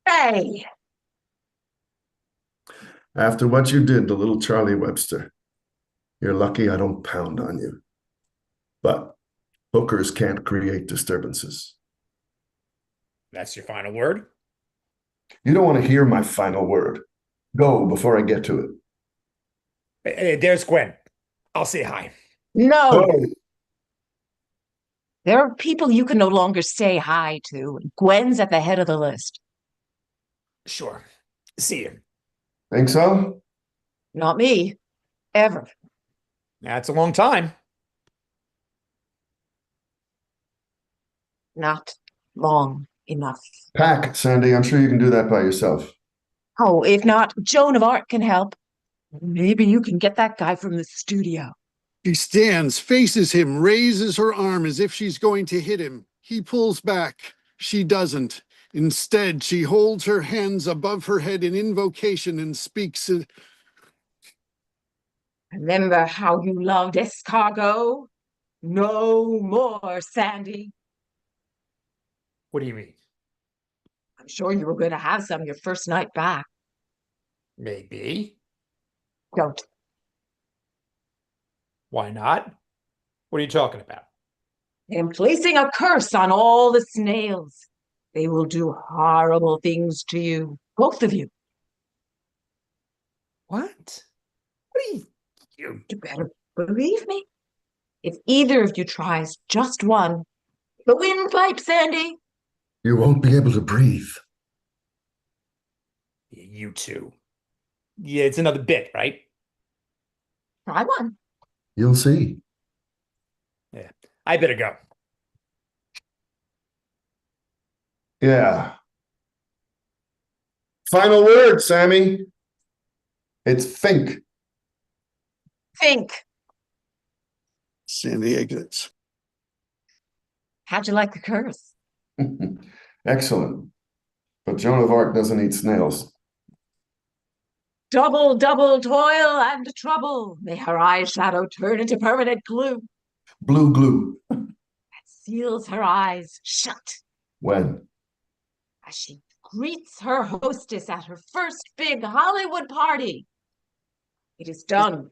Hey, After what you did to little Charlie Webster, you're lucky I don't pound on you. But hookers can't create disturbances. That's your final word? You don't want to hear my final word. Go before I get to it. Hey, there's Gwen. I'll say hi. no. Go. There are people you can no longer say hi to. Gwen's at the head of the list. Sure. See you. Think so? Not me. Ever. That's a long time. Not long enough. Pack, Sandy. I'm sure you can do that by yourself. Oh, if not, Joan of Arc can help. Maybe you can get that guy from the studio. She stands, faces him, raises her arm as if she's going to hit him. He pulls back. She doesn't. Instead, she holds her hands above her head in invocation and speaks. Remember how you loved escargot? No more, Sandy. What do you mean? I'm sure you were going to have some your first night back. Maybe. Don't. Why not? What are you talking about? I'm placing a curse on all the snails. They will do horrible things to you, both of you. What? What are you? You better believe me. If either of you tries just one, the windpipe, Sandy. You won't be able to breathe. You two. Yeah, it's another bit, right? Try one. You'll see. Yeah. I better go. Yeah. Final word, Sammy. It's think. Think. Sandy exits. How'd you like the curse? Excellent. But Joan of Arc doesn't eat snails. Double, double toil and trouble. May her eyeshadow turn into permanent glue. Blue glue. That seals her eyes shut When? as she greets her hostess at her first big Hollywood party. It is done.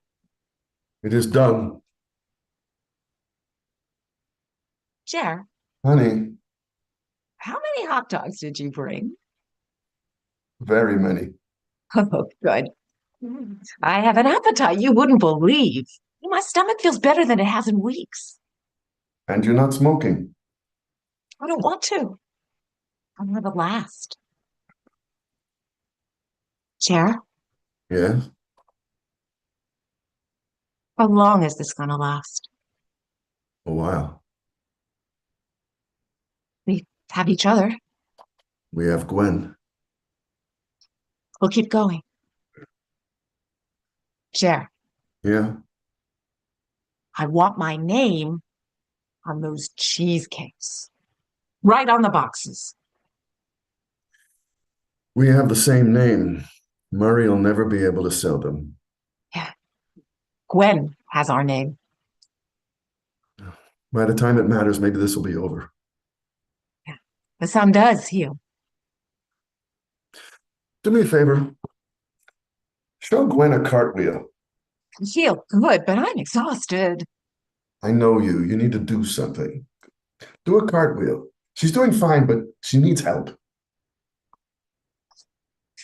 It is done. Jer, Honey, how many hot dogs did you bring? very many. Oh, good. I have an appetite you wouldn't believe. My stomach feels better than it has in weeks. And you're not smoking. I don't want to. I'm gonna last. Jer, Yes? how long is this gonna last? A while. We have each other. We have Gwen. We'll keep going. Jer, Yeah? I want my name on those cheesecakes. Right on the boxes. We have the same name. Murray will never be able to sell them. Yeah. Gwen has our name. By the time it matters, maybe this will be over. The sun does heal. Do me a favor. Show Gwen a cartwheel. I feel good, but I'm exhausted. I know you. You need to do something. Do a cartwheel. She's doing fine, but she needs help.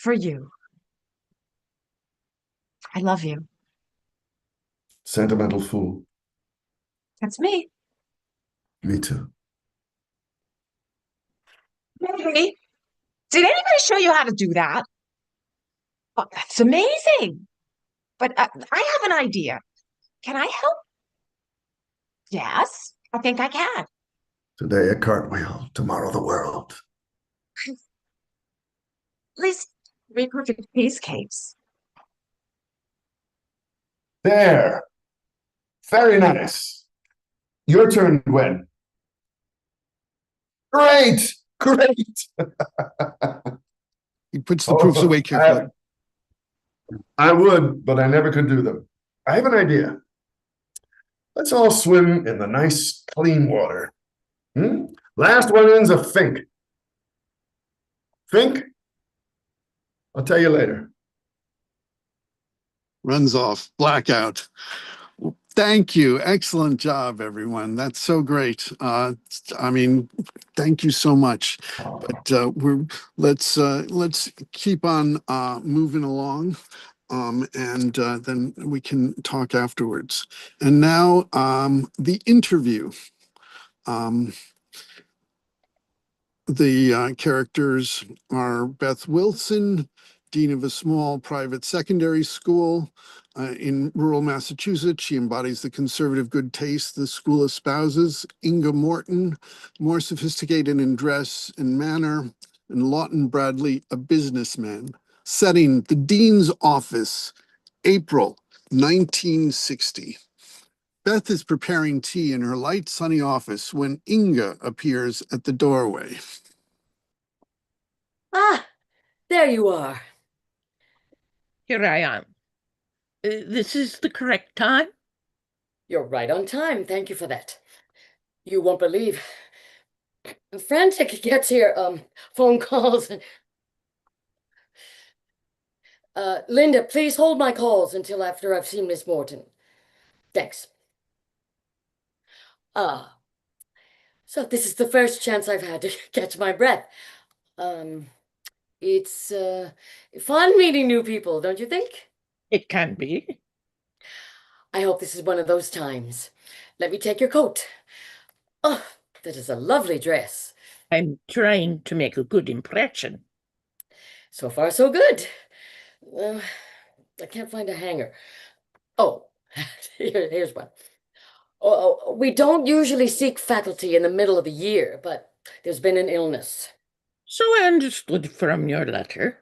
For you. I love you. Sentimental fool. That's me. Me too. Hey, did anybody show you how to do that? Oh, that's amazing. But I have an idea. Can I help? Yes, I think I can. Today a cartwheel, tomorrow the world. At least 3 perfect cheesecakes. There. Very nice. Your turn, Gwen. Great. Great. He puts the proofs away carefully. I would, but I never could do them. I have an idea. Let's all swim in the nice, clean water. Last one in's a Fink. Fink? I'll tell you later. Runs off, blackout. Thank you. Excellent job, everyone. That's so great. I mean, thank you so much. But let's keep on moving along, and then we can talk afterwards. And now the interview. The characters are Beth Wilson, dean of a small private secondary school in rural Massachusetts. She embodies the conservative good taste the school espouses. Inge Morton, more sophisticated in dress and manner. And Laughton Bradley, a businessman. Setting, the dean's office, April 1960. Beth is preparing tea in her light, sunny office when Inge appears at the doorway. Ah, there you are. Here I am. This is the correct time? You're right on time. Thank you for that. You won't believe. Frantic gets here, phone calls. Linda, please hold my calls until after I've seen Miss Morton. Thanks. So this is the first chance I've had to catch my breath. It's fun meeting new people, don't you think? It can be. I hope this is one of those times. Let me take your coat. Oh, that is a lovely dress. I'm trying to make a good impression. So far, so good. I can't find a hanger. Oh, here's one. Oh, we don't usually seek faculty in the middle of the year, but there's been an illness. So I understood from your letter.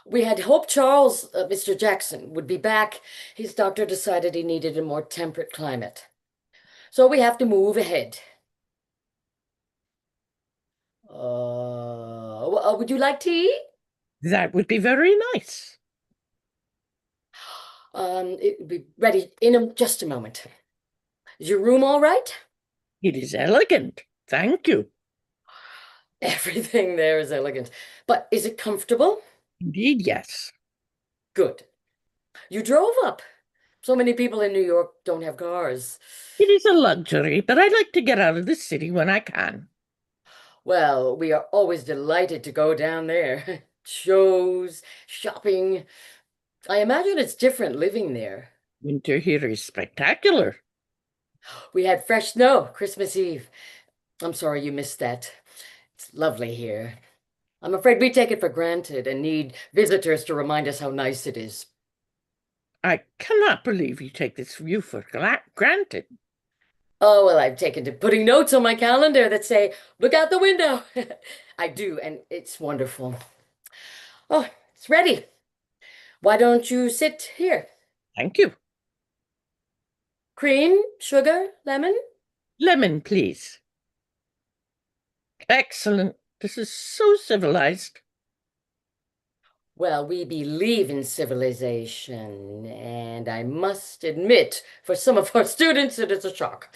We had hoped Charles, Mr. Jackson, would be back. His doctor decided he needed a more temperate climate. So we have to move ahead. Would you like tea? That would be very nice. It will be ready in just a moment. Is your room all right? It is elegant. Thank you. Everything there is elegant. But is it comfortable? Indeed, yes. Good. You drove up. So many people in New York don't have cars. It is a luxury, but I like to get out of the city when I can. Well, we are always delighted to go down there. Shows, shopping. I imagine it's different living there. Winter here is spectacular. We had fresh snow Christmas Eve. I'm sorry you missed that. It's lovely here. I'm afraid we take it for granted and need visitors to remind us how nice it is. I cannot believe you take this view for granted. Oh, well, I've taken to putting notes on my calendar that say, look out the window. I do, and it's wonderful. Oh, it's ready. Why don't you sit here? Thank you. Cream, sugar, lemon? Lemon, please. Excellent. This is so civilized. Well, we believe in civilization, and I must admit, for some of our students, it is a shock.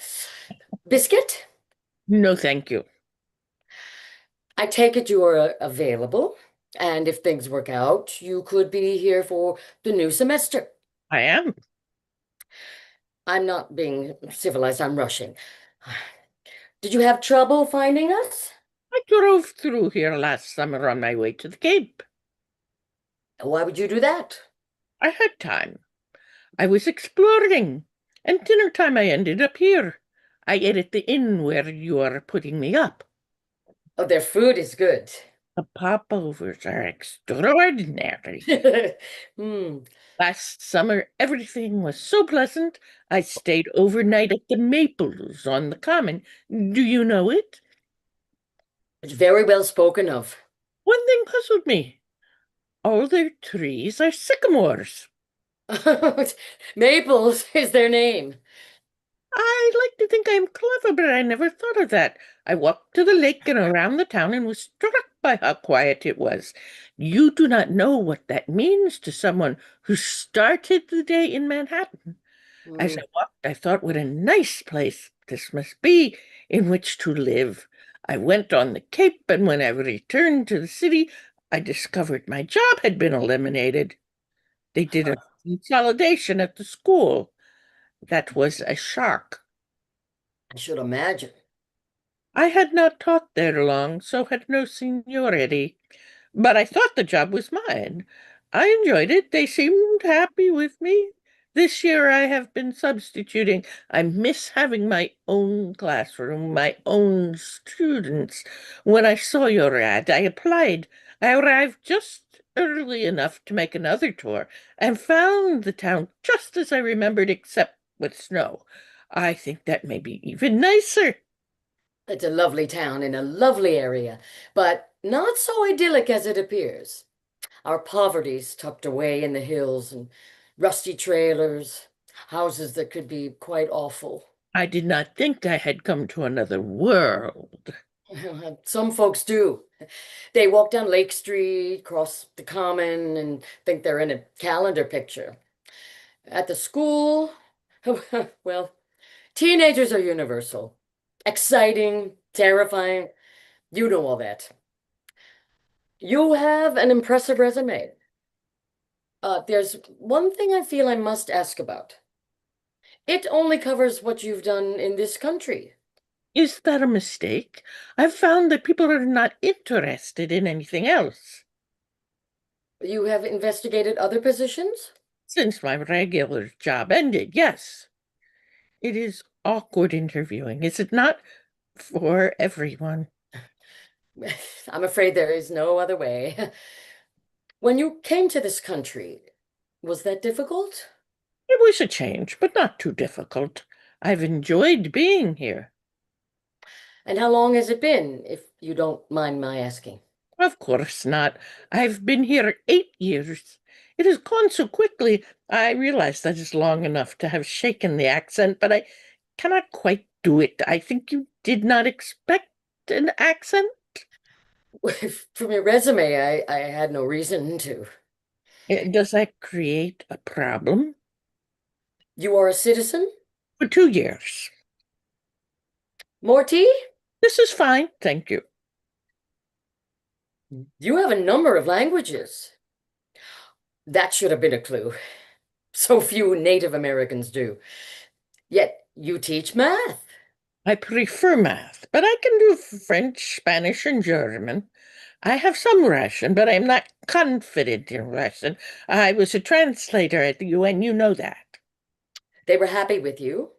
Biscuit? No, thank you. I take it you are available, and if things work out, you could be here for the new semester. I am. I'm not being civilized, I'm rushing. Did you have trouble finding us? I drove through here last summer on my way to the Cape. Why would you do that? I had time. I was exploring, and dinner time I ended up here. I ate at the inn where you are putting me up. Oh, their food is good. The popovers are extraordinary. Last summer, everything was so pleasant. I stayed overnight at the Maples on the Common. Do you know it? It's very well spoken of. One thing puzzled me. All their trees are sycamores. Maples is their name. I like to think I'm clever, but I never thought of that. I walked to the lake and around the town and was struck by how quiet it was. You do not know what that means to someone who started the day in Manhattan. As I walked, I thought, what a nice place this must be in which to live. I went on the Cape, and when I returned to the city, I discovered my job had been eliminated. They did a consolidation at the school. That was a shock. I should imagine. I had not taught there long, so had no seniority. But I thought the job was mine. I enjoyed it. They seemed happy with me. This year I have been substituting. I miss having my own classroom, my own students. When I saw your ad, I applied. I arrived just early enough to make another tour and found the town just as I remembered, except with snow. I think that may be even nicer. It's a lovely town in a lovely area, but not so idyllic as it appears. Our poverty's tucked away in the hills and rusty trailers, houses that could be quite awful. I did not think I had come to another world. Some folks do. They walk down Lake Street, cross the Common, and think they're in a calendar picture. At the school, well, teenagers are universal. Exciting, terrifying. You know all that. You have an impressive resume. There's one thing I feel I must ask about. It only covers what you've done in this country. Is that a mistake? I've found that people are not interested in anything else. You have investigated other positions? Since my regular job ended, yes. It is awkward interviewing, is it not? For everyone. I'm afraid there is no other way. When you came to this country, was that difficult? It was a change, but not too difficult. I've enjoyed being here. And how long has it been, if you don't mind my asking? Of course not. I've been here 8 years. It has gone so quickly. I realize that is long enough to have shaken the accent, but I cannot quite do it. I think you did not expect an accent? From your resume, I had no reason to. Does that create a problem? You are a citizen? For 2 years. More tea? This is fine, thank you. You have a number of languages. That should have been a clue. So few Native Americans do. Yet you teach math. I prefer math, but I can do French, Spanish, and German. I have some Russian, but I'm not confident in Russian. I was a translator at the UN, you know that. They were happy with you.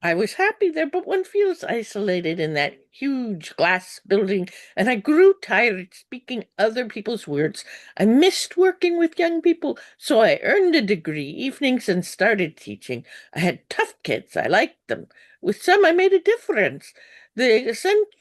I was happy there, but one feels isolated in that huge glass building, and I grew tired speaking other people's words. I missed working with young people, so I earned a degree evenings and started teaching. I had tough kids. I liked them. With some, I made a difference. The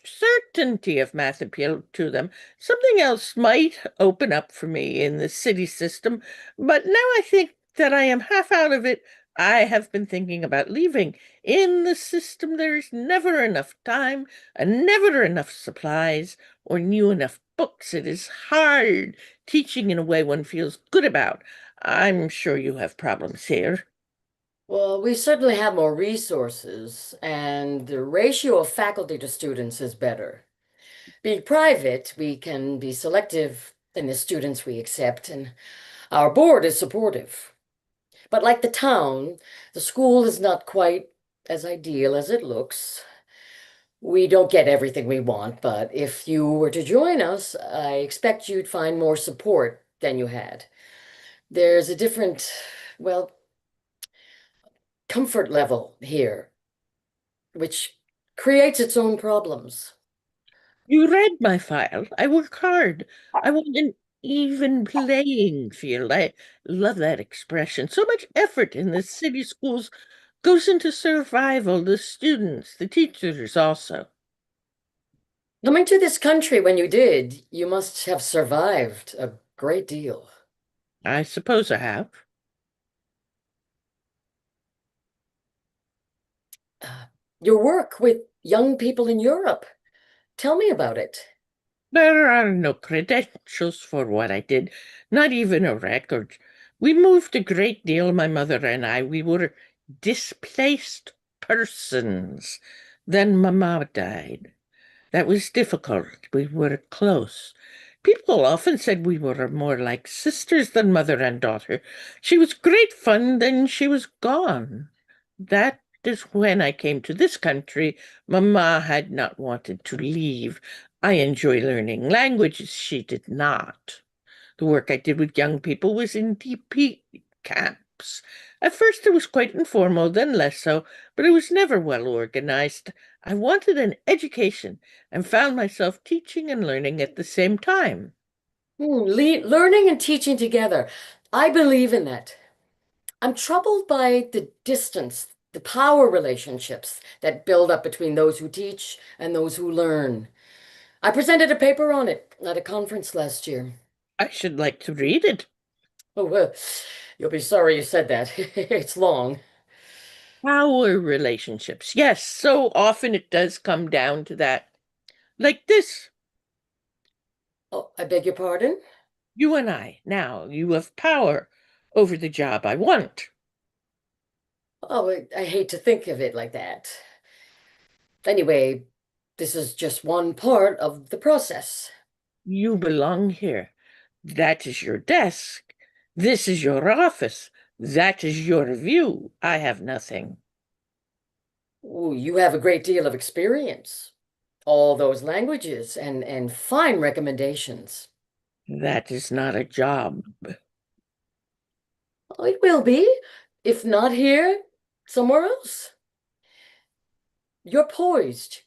certainty of math appealed to them. Something else might open up for me in the city system, but now I think that I am half out of it. I have been thinking about leaving. In the system, there's never enough time and never enough supplies or new enough books. It is hard teaching in a way one feels good about. I'm sure you have problems here. Well, we certainly have more resources, and the ratio of faculty to students is better. Being private, we can be selective in the students we accept, and our board is supportive. But like the town, the school is not quite as ideal as it looks. We don't get everything we want, but if you were to join us, I expect you'd find more support than you had. There's a different, well, comfort level here, which creates its own problems. You read my file. I work hard. I want an even playing field. I love that expression. So much effort in the city schools goes into survival, the students, the teachers also. Coming to this country when you did, you must have survived a great deal. I suppose I have. Your work with young people in Europe. Tell me about it. There are no credentials for what I did, not even a record. We moved a great deal, my mother and I. We were displaced persons. Then Mama died. That was difficult. We were close. People often said we were more like sisters than mother and daughter. She was great fun, then she was gone. That is when I came to this country. Mama had not wanted to leave. I enjoy learning languages. She did not. The work I did with young people was in DP camps. At first it was quite informal, then less so, but it was never well organized. I wanted an education and found myself teaching and learning at the same time. Learning and teaching together. I believe in that. I'm troubled by the distance, the power relationships that build up between those who teach and those who learn. I presented a paper on it at a conference last year. I should like to read it. Oh, well, you'll be sorry you said that. It's long. Power relationships. Yes, so often it does come down to that. Like this. Oh, I beg your pardon? You and I, now, you have power over the job I want. Oh, I hate to think of it like that. Anyway, this is just one part of the process. You belong here. That is your desk. This is your office. That is your view. I have nothing. Oh, you have a great deal of experience. All those languages and fine recommendations. That is not a job. Oh, it will be, if not here, somewhere else. You're poised.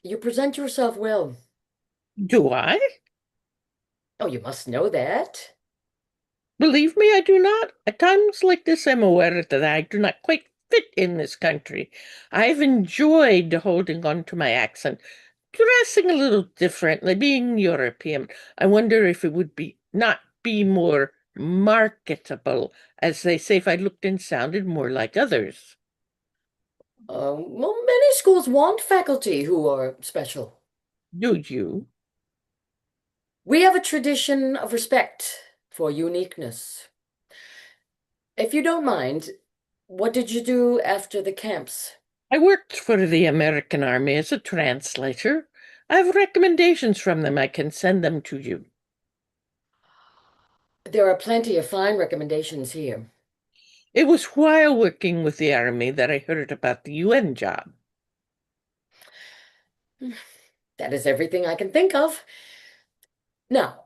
You present yourself well. Do I? Oh, you must know that. Believe me, I do not. At times like this, I'm aware that I do not quite fit in this country. I've enjoyed holding on to my accent, dressing a little differently, being European. I wonder if it would not be more marketable, as they say, if I looked and sounded more like others. Well, many schools want faculty who are special. Do you? We have a tradition of respect for uniqueness. If you don't mind, what did you do after the camps? I worked for the American Army as a translator. I have recommendations from them. I can send them to you. There are plenty of fine recommendations here. It was while working with the Army that I heard about the UN job. That is everything I can think of. Now,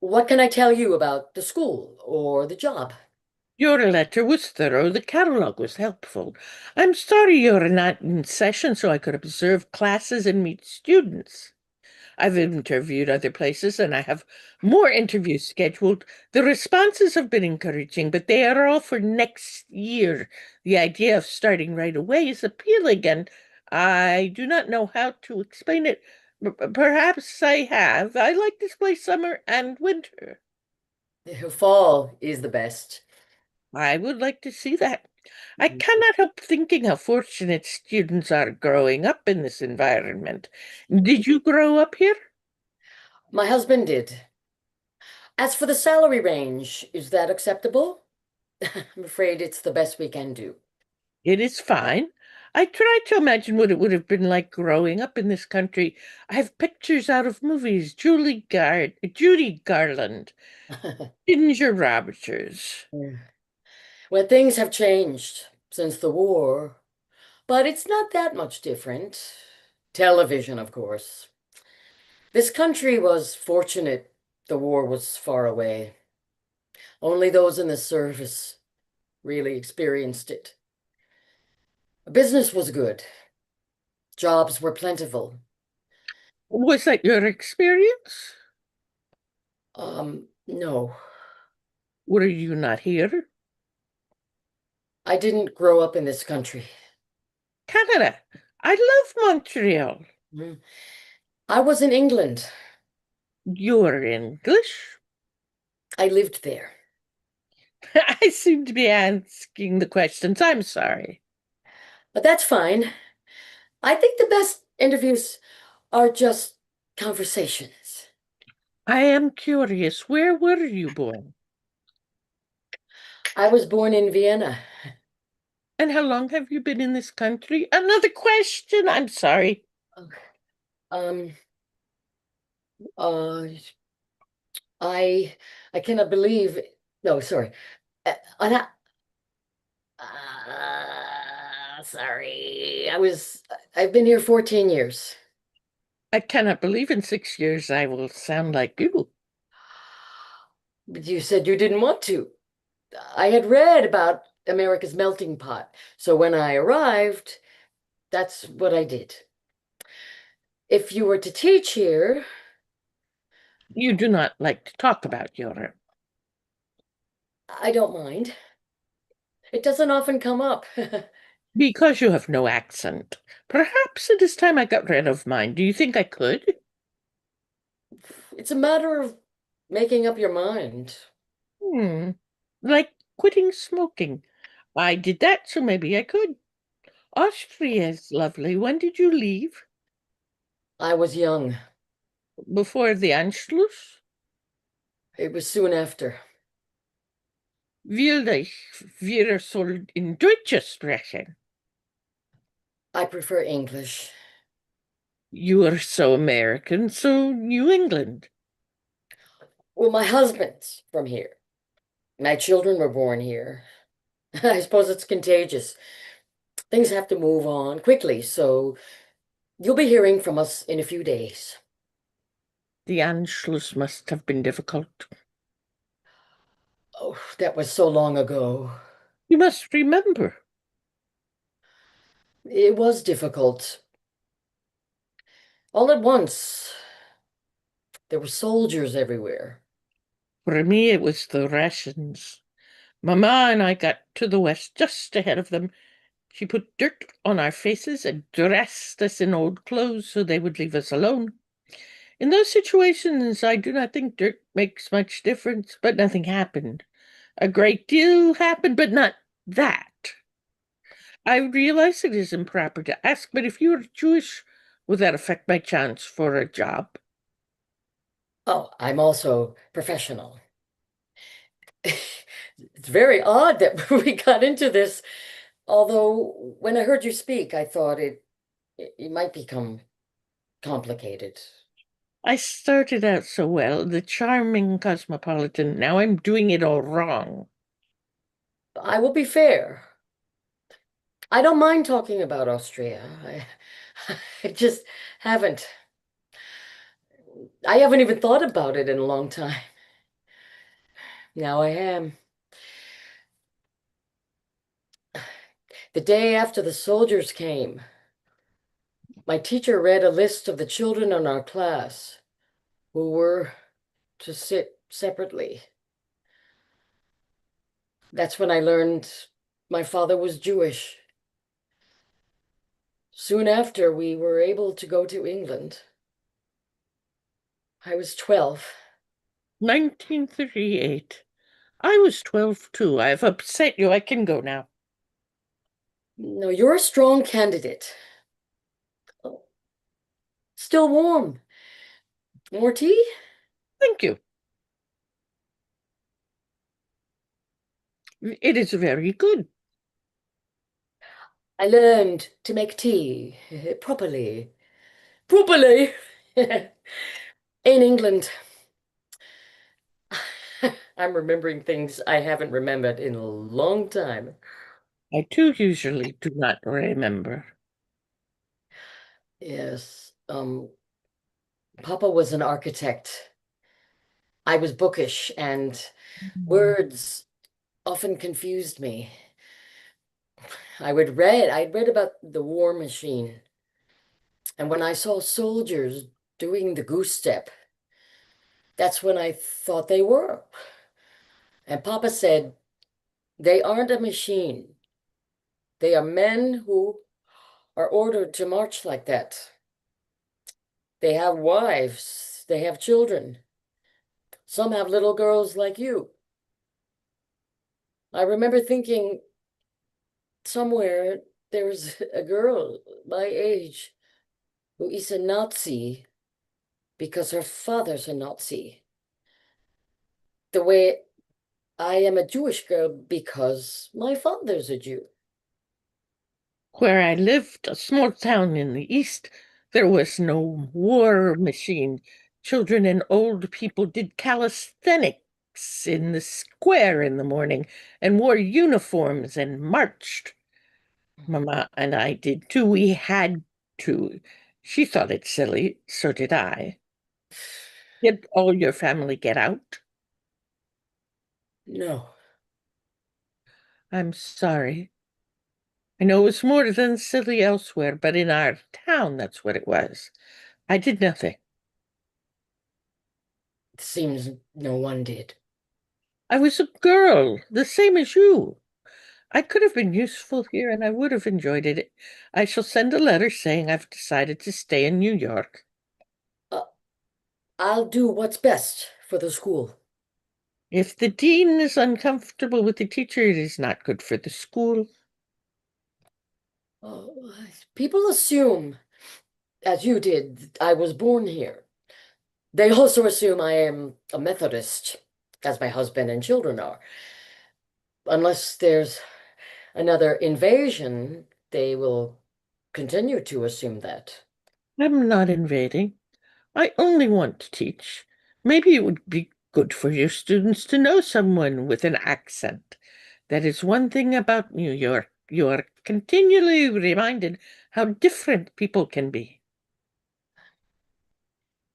what can I tell you about the school or the job? Your letter was thorough. The catalog was helpful. I'm sorry you're not in session so I could observe classes and meet students. I've interviewed other places and I have more interviews scheduled. The responses have been encouraging, but they are all for next year. The idea of starting right away is appealing, and I do not know how to explain it. Perhaps I have. I like this place summer and winter. Fall is the best. I would like to see that. I cannot help thinking how fortunate students are growing up in this environment. Did you grow up here? My husband did. As for the salary range, is that acceptable? I'm afraid it's the best we can do. It is fine. I try to imagine what it would have been like growing up in this country. I have pictures out of movies. Judy Garland, Ginger Rogers. Well, things have changed since the war, but it's not that much different. Television, of course. This country was fortunate the war was far away. Only those in the service really experienced it. Business was good. Jobs were plentiful. Was that your experience? No. Were you not here? I didn't grow up in this country. Canada. I love Montreal. I was in England. You're English? I lived there. I seem to be asking the questions. I'm sorry. But that's fine. I think the best interviews are just conversations. I am curious, where were you born? I was born in Vienna. And how long have you been in this country? Another question, I'm sorry. Um, uh, I cannot believe. No, sorry. And sorry. I've been here 14 years. I cannot believe in 6 years I will sound like you. But you said you didn't want to. I had read about America's melting pot. So when I arrived, that's what I did. If you were to teach here, You do not like to talk about Europe. I don't mind. It doesn't often come up. Because you have no accent. Perhaps it is time I got rid of mine. Do you think I could? It's a matter of making up your mind. Like quitting smoking. I did that, so maybe I could. Austria is lovely. When did you leave? I was young. Before the Anschluss? It was soon after. Wir soll in Deutsch sprechen. I prefer English. You are so American, so New England. Well, my husband's from here. My children were born here. I suppose it's contagious. Things have to move on quickly, so you'll be hearing from us in a few days. The Anschluss must have been difficult. Oh, that was so long ago. You must remember. It was difficult. All at once, there were soldiers everywhere. For me, it was the rations. Mamma and I got to the west just ahead of them. She put dirt on our faces and dressed us in old clothes so they would leave us alone. In those situations, I do not think dirt makes much difference, but nothing happened. A great deal happened, but not that. I realize it is improper to ask, but if you are Jewish, would that affect my chance for a job? Oh, I'm also professional. It's very odd that we got into this, although when I heard you speak, I thought it might become complicated. I started out so well, the charming cosmopolitan. Now I'm doing it all wrong. I will be fair. I don't mind talking about Austria. I just haven't. I haven't even thought about it in a long time. Now I am. The day after the soldiers came, my teacher read a list of the children in our class who were to sit separately. That's when I learned my father was Jewish. Soon after, we were able to go to England. I was 12. 1938. I was 12 too. I've upset you. I can go now. No, you're a strong candidate. Oh, still warm. More tea? Thank you. It is very good. I learned to make tea properly. Properly! In England. I'm remembering things I haven't remembered in a long time. I too usually do not remember. Yes. Papa was an architect. I was bookish, and words often confused me. I'd read about the war machine. And when I saw soldiers doing the goose step, that's when I thought they were. And Papa said, they aren't a machine. They are men who are ordered to march like that. They have wives, they have children. Some have little girls like you. I remember thinking somewhere there's a girl my age who is a Nazi. because her father's a Nazi. The way I am a Jewish girl because my father's a Jew. Where I lived, a small town in the east, there was no war machine. Children and old people did calisthenics in the square in the morning and wore uniforms and marched. Mama and I did too. We had to. She thought it silly, so did I. Did all your family get out? No. I'm sorry. I know it was more than silly elsewhere, but in our town, that's what it was. I did nothing. It seems no one did. I was a girl, the same as you. I could have been useful here and I would have enjoyed it. I shall send a letter saying I've decided to stay in New York. I'll do what's best for the school. If the dean is uncomfortable with the teacher, it is not good for the school. Oh, people assume, as you did, I was born here. They also assume I am a Methodist, as my husband and children are. Unless there's another invasion, they will continue to assume that. I'm not invading. I only want to teach. Maybe it would be good for your students to know someone with an accent. That is one thing about New York. You are continually reminded how different people can be.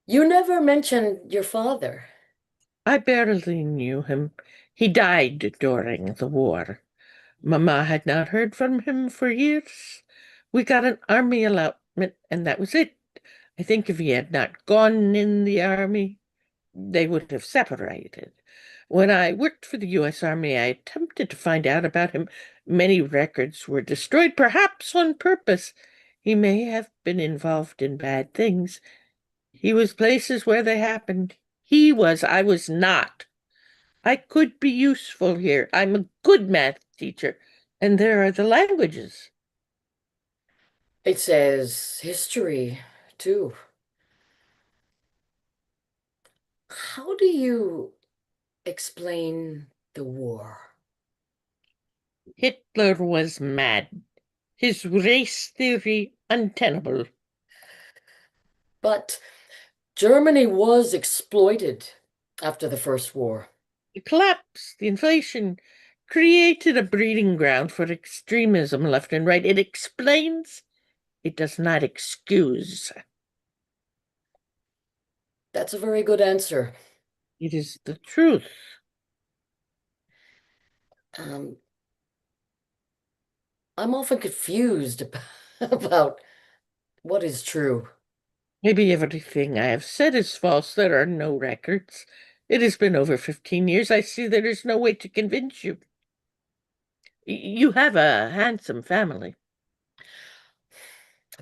You never mentioned your father. I barely knew him. He died during the war. Mama had not heard from him for years. We got an army allotment, and that was it. I think if he had not gone in the army, they would have separated. When I worked for the U.S. Army, I attempted to find out about him. Many records were destroyed, perhaps on purpose. He may have been involved in bad things. He was places where they happened. He was, I was not. I could be useful here. I'm a good math teacher, and there are the languages. It says history, too. How do you explain the war? Hitler was mad. His race theory untenable. But Germany was exploited after the First War. The collapse, the inflation, created a breeding ground for extremism left and right. It explains, it does not excuse. That's a very good answer. It is the truth. I'm often confused about what is true. Maybe everything I have said is false. There are no records. It has been over 15 years. I see there is no way to convince you. You have a handsome family.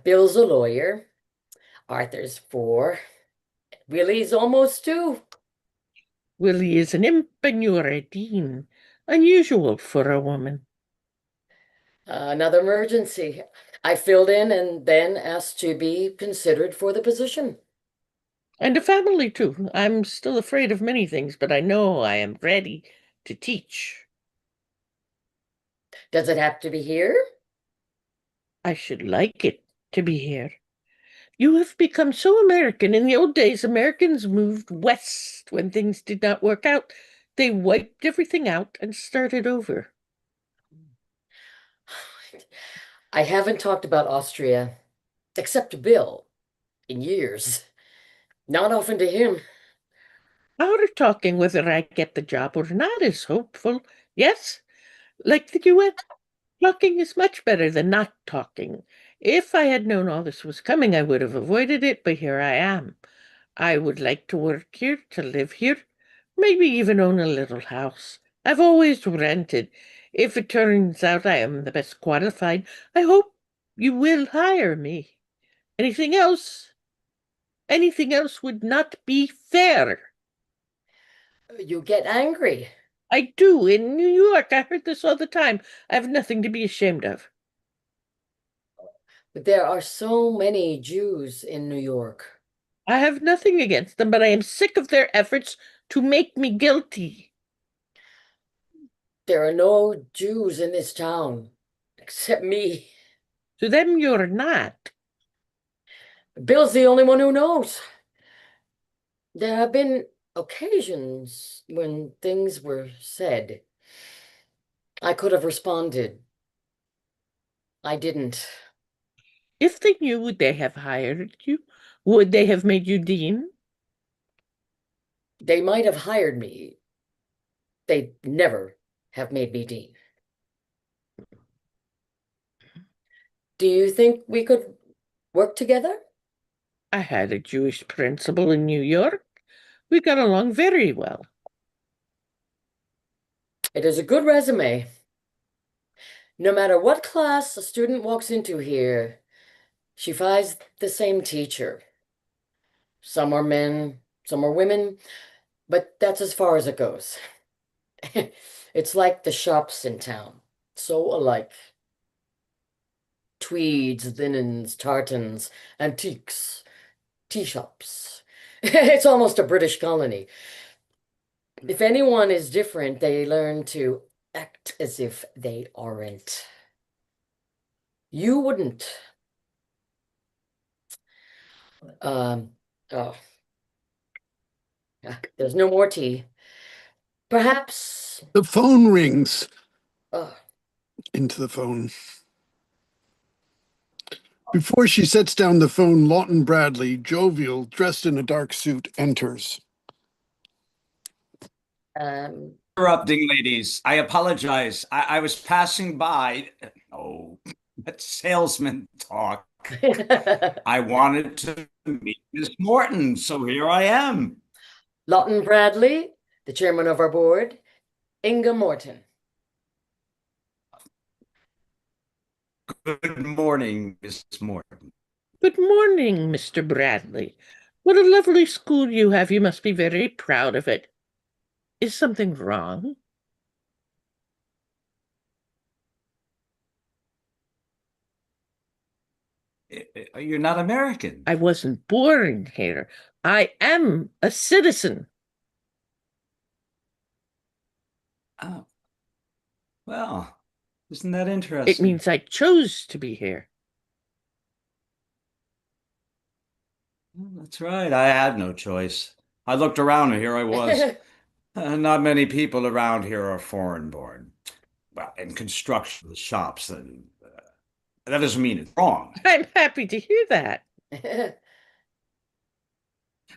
Bill's a lawyer. Arthur's 4. Willie's almost 2. Willie is an imp and you're a dean. Unusual for a woman. Another emergency. I filled in and then asked to be considered for the position. And a family, too. I'm still afraid of many things, but I know I am ready to teach. Does it have to be here? I should like it to be here. You have become so American. In the old days, Americans moved west when things did not work out. They wiped everything out and started over. I haven't talked about Austria, except to Bill, in years. Not often to him. Our talking whether I get the job or not is hopeful. Yes, like the UN, talking is much better than not talking. If I had known all this was coming, I would have avoided it, but here I am. I would like to work here, to live here, maybe even own a little house. I've always rented. If it turns out I am the best qualified, I hope you will hire me. Anything else? Anything else would not be fair. You get angry. I do. In New York, I heard this all the time. I have nothing to be ashamed of. But there are so many Jews in New York. I have nothing against them, but I am sick of their efforts to make me guilty. There are no Jews in this town, except me. To them, you're not. Bill's the only one who knows. There have been occasions when things were said. I could have responded. I didn't. If they knew, would they have hired you? Would they have made you dean? They might have hired me. They'd never have made me dean. Do you think we could work together? I had a Jewish principal in New York. We got along very well. It is a good resume. No matter what class a student walks into here, she finds the same teacher. Some are men, some are women, but that's as far as it goes. It's like the shops in town, so alike. Tweeds, linens, tartans, antiques, tea shops. It's almost a British colony. If anyone is different, they learn to act as if they aren't. You wouldn't. Oh, there's no more tea. Perhaps. The phone rings. Oh, Into the phone. Before she sets down the phone, Laughton Bradley, jovial, dressed in a dark suit, enters. Interrupting, ladies. I apologize. I was passing by. Oh, that salesman talk. I wanted to meet Miss Morton, so here I am. Laughton Bradley, the chairman of our board, Inge Morton. Good morning, Miss Morton. Good morning, Mr. Bradley. What a lovely school you have. You must be very proud of it. Is something wrong? You're not American. I wasn't born here. I am a citizen. Oh, well, isn't that interesting? It means I chose to be here. That's right. I had no choice. I looked around and here I was. Not many people around here are foreign born. Well, in construction, the shops, and that doesn't mean it's wrong. I'm happy to hear that.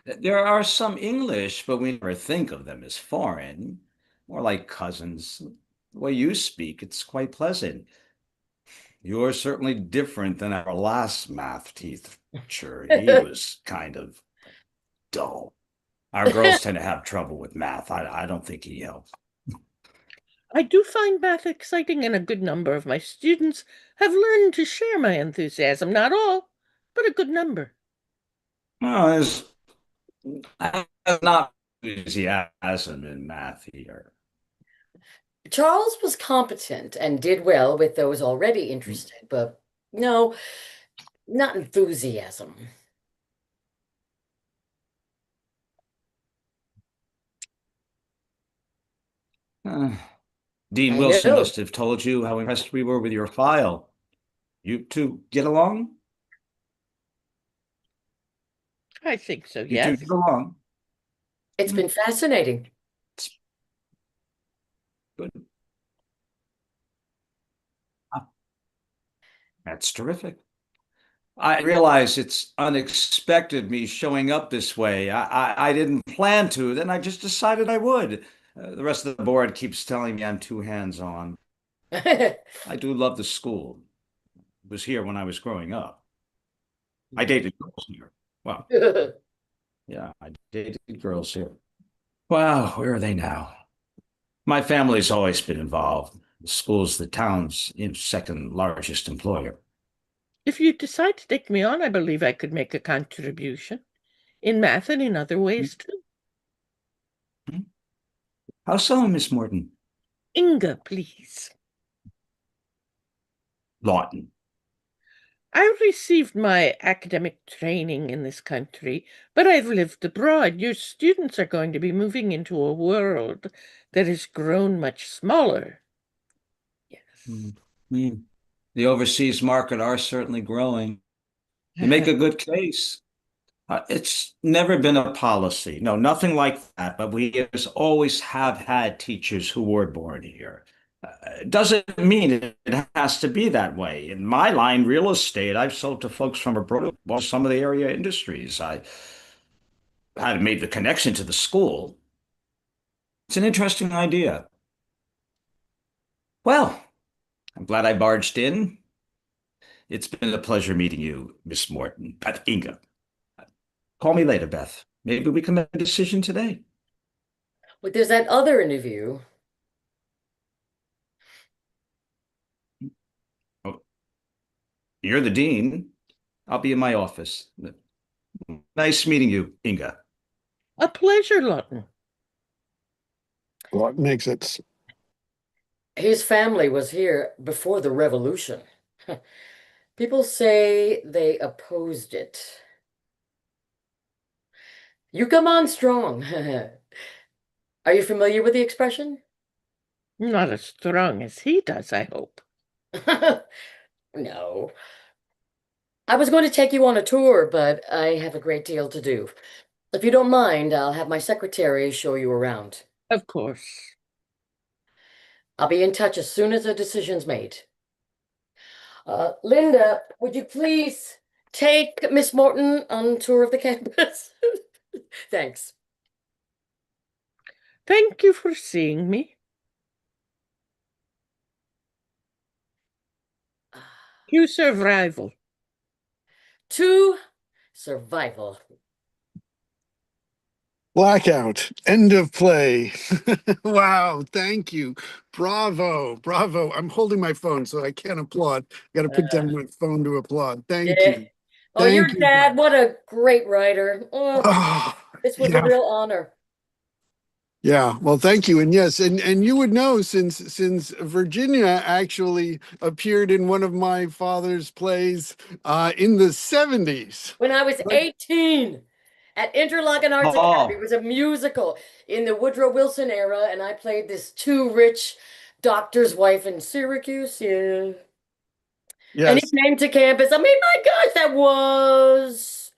There are some English, but we never think of them as foreign, more like cousins. The way you speak, it's quite pleasant. You're certainly different than our last math teacher. He was kind of dull. Our girls tend to have trouble with math. I don't think he helps. I do find math exciting, and a good number of my students have learned to share my enthusiasm. Not all, but a good number. Well, there's not enthusiasm in math here. Charles was competent and did well with those already interested, but no, not enthusiasm. Dean I Wilson know. must have told you how impressed we were with your file. You two get along? I think so, You yes. two get along? It's been fascinating. Good. That's terrific. I realize it's unexpected me showing up this way. I didn't plan to, then I just decided I would. The rest of the board keeps telling me I'm too hands-on. I do love the school. It was here when I was growing up. I dated girls here. Well, yeah, I dated girls here. Wow, where are they now? My family's always been involved. The school's the town's second largest employer. If you decide to take me on, I believe I could make a contribution in math and in other ways too. How so, Miss Morton? Inge, please. Laughton. I received my academic training in this country, but I've lived abroad. Your students are going to be moving into a world that has grown much smaller. Yes. Mm. The overseas market are certainly growing. You make a good case. It's never been a policy. No, nothing like that. But we always have had teachers who were born here. It doesn't mean it has to be that way. In my line, real estate, I've sold to folks from abroad, well, some of the area industries. I hadn't made the connection to the school. It's an interesting idea. Well, I'm glad I barged in. It's been a pleasure meeting you, Miss Morton. Inge. Call me later, Beth. Maybe we can make a decision today. But there's that other interview. Oh, you're the dean. I'll be in my office. Nice meeting you, Inge. A pleasure, Laughton. What makes it? His family was here before the revolution. People say they opposed it. You come on strong. Are you familiar with the expression? Not as strong as he does, I hope. No. I was going to take you on a tour, but I have a great deal to do. If you don't mind, I'll have my secretary show you around. Of course. I'll be in touch as soon as a decision's made. Linda, would you please take Miss Morton on tour of the campus? Thanks. Thank you for seeing me. To survival. To survival. Blackout. End of play. Wow. Thank you. Bravo. Bravo. I'm holding my phone, so I can't applaud. Got to put down my phone to applaud. Thank you. Oh, your Thank you, dad, what a great writer. Oh, Oh, this was yeah. a real honor. Yeah, well, thank you. And yes, and you would know since Virginia actually appeared in one of my father's plays in the 70s. When I was 18 at Interlochen Arts Academy, it Oh, was a musical in the Woodrow Wilson era, and I played this too rich doctor's wife in Syracuse. Yeah. And he Yes. came to campus. I mean, my gosh, that was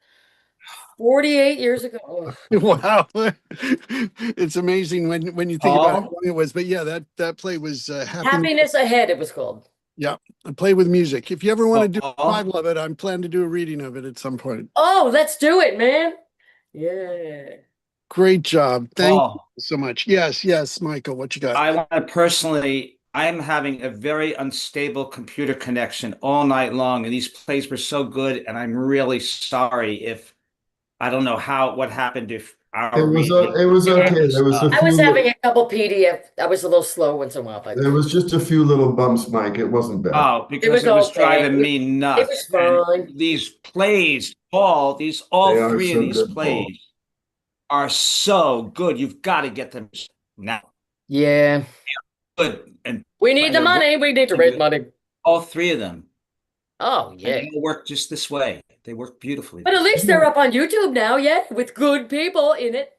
48 years ago. Ugh. Wow. It's amazing when you think about how oh, long it was. But yeah, that play was Happiness Ahead, it was called. Yeah, a play with music. If you ever want to do a oh. revival of it, I'm planning to do a reading of it at some point. Oh, let's do it, man. Yeah. Great job. Thank you Oh, so much. Yes, Michael, what you got? I want to personally, I'm having a very unstable computer connection all night long, and these plays were so good, and I'm really sorry if I don't know what happened if our It was okay. There was a I was few. having a couple PDF. I was a little slow once in a while, but There was just a few little bumps, Mike. It wasn't bad. Oh, because was it was okay. driving me It nuts. was And fine. these plays, all They three are of so these good, Paul. plays are so good. You've got to get them now. Yeah. Good. And We need the money. We need to raise money. all three of them. Oh, And yeah. they work just this way. They work beautifully. But at least they're up on YouTube now, yeah, with good people in it.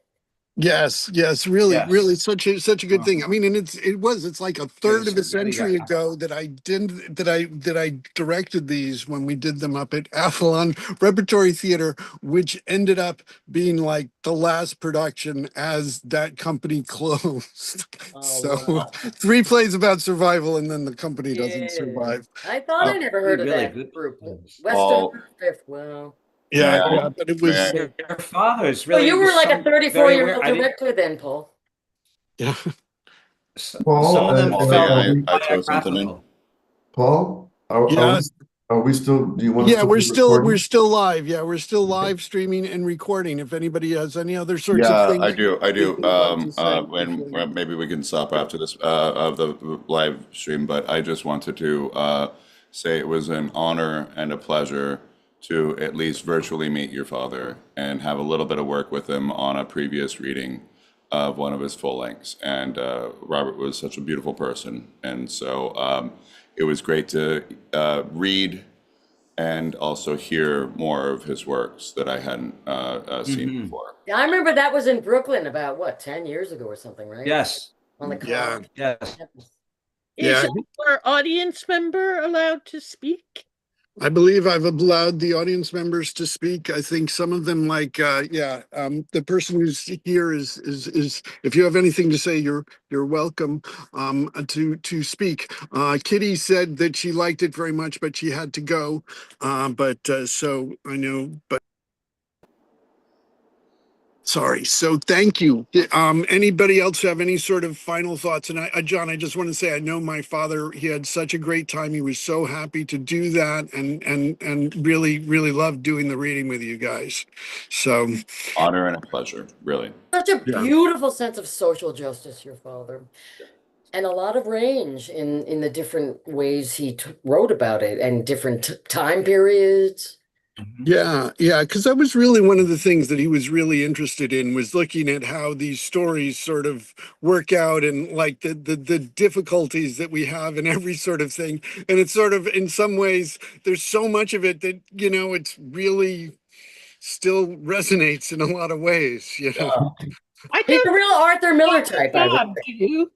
Yes, really, Yes. really such a good thing. I mean, and it's like a third of a Yes, there you century go. ago that I directed these when we did them up at Avalon Repertory Theater, which ended up being like the last production as that company closed. Oh, So wow. 3 plays about survival and then the company Yeah. doesn't survive. I thought I never heard of Really that good group. plays. Western Paul, Fifth. Wow. Yeah, May I- but it may was I- Your father is So really. you were like a some 34-year-old I didn't- director then, Paul. yeah. Paul, Some of them and, felt I throw something in? biographical. Paul, Yes. are we still? Do you want? us Yeah, to we're be still recording? live. Yeah, we're still live streaming and recording. If anybody has any other sorts of Yeah, things, I do. they would like to say When before well, maybe we can stop after this of the live stream, but I just wanted to say it was an honor and a pleasure to at least virtually meet your father and have a little bit of work with him on a previous reading of one of his full lengths. And Robert was such a beautiful person, and so it was great to read and also hear more of his works that I hadn't seen before. Yeah, I remember that was in Brooklyn about what, 10 years ago or something, right? Yes. On the Yeah. car. Yes. Is Yeah. our audience member allowed to speak? I believe I've allowed the audience members to speak. I think some of them the person who's here is if you have anything to say, you're welcome to speak. Kitty said that she liked it very much, but she had to go. So I know, but sorry. So thank you. Anybody else have any sort of final thoughts? And John, I just want to say, I know my father, he had such a great time. He was so happy to do that and really, really loved doing the reading with you guys. So Honor and a pleasure, really. Such a beautiful sense of social justice, your father. And a lot of range in the different ways he wrote about it and different time periods. yeah, because that was really one of the things that he was really interested in, was looking at how these stories sort of work out and like the difficulties that we have in every sort of thing. And it's sort of, in some ways, there's so much of it that, it's really still resonates in a lot of ways, He's a real Arthur Miller type, I would say.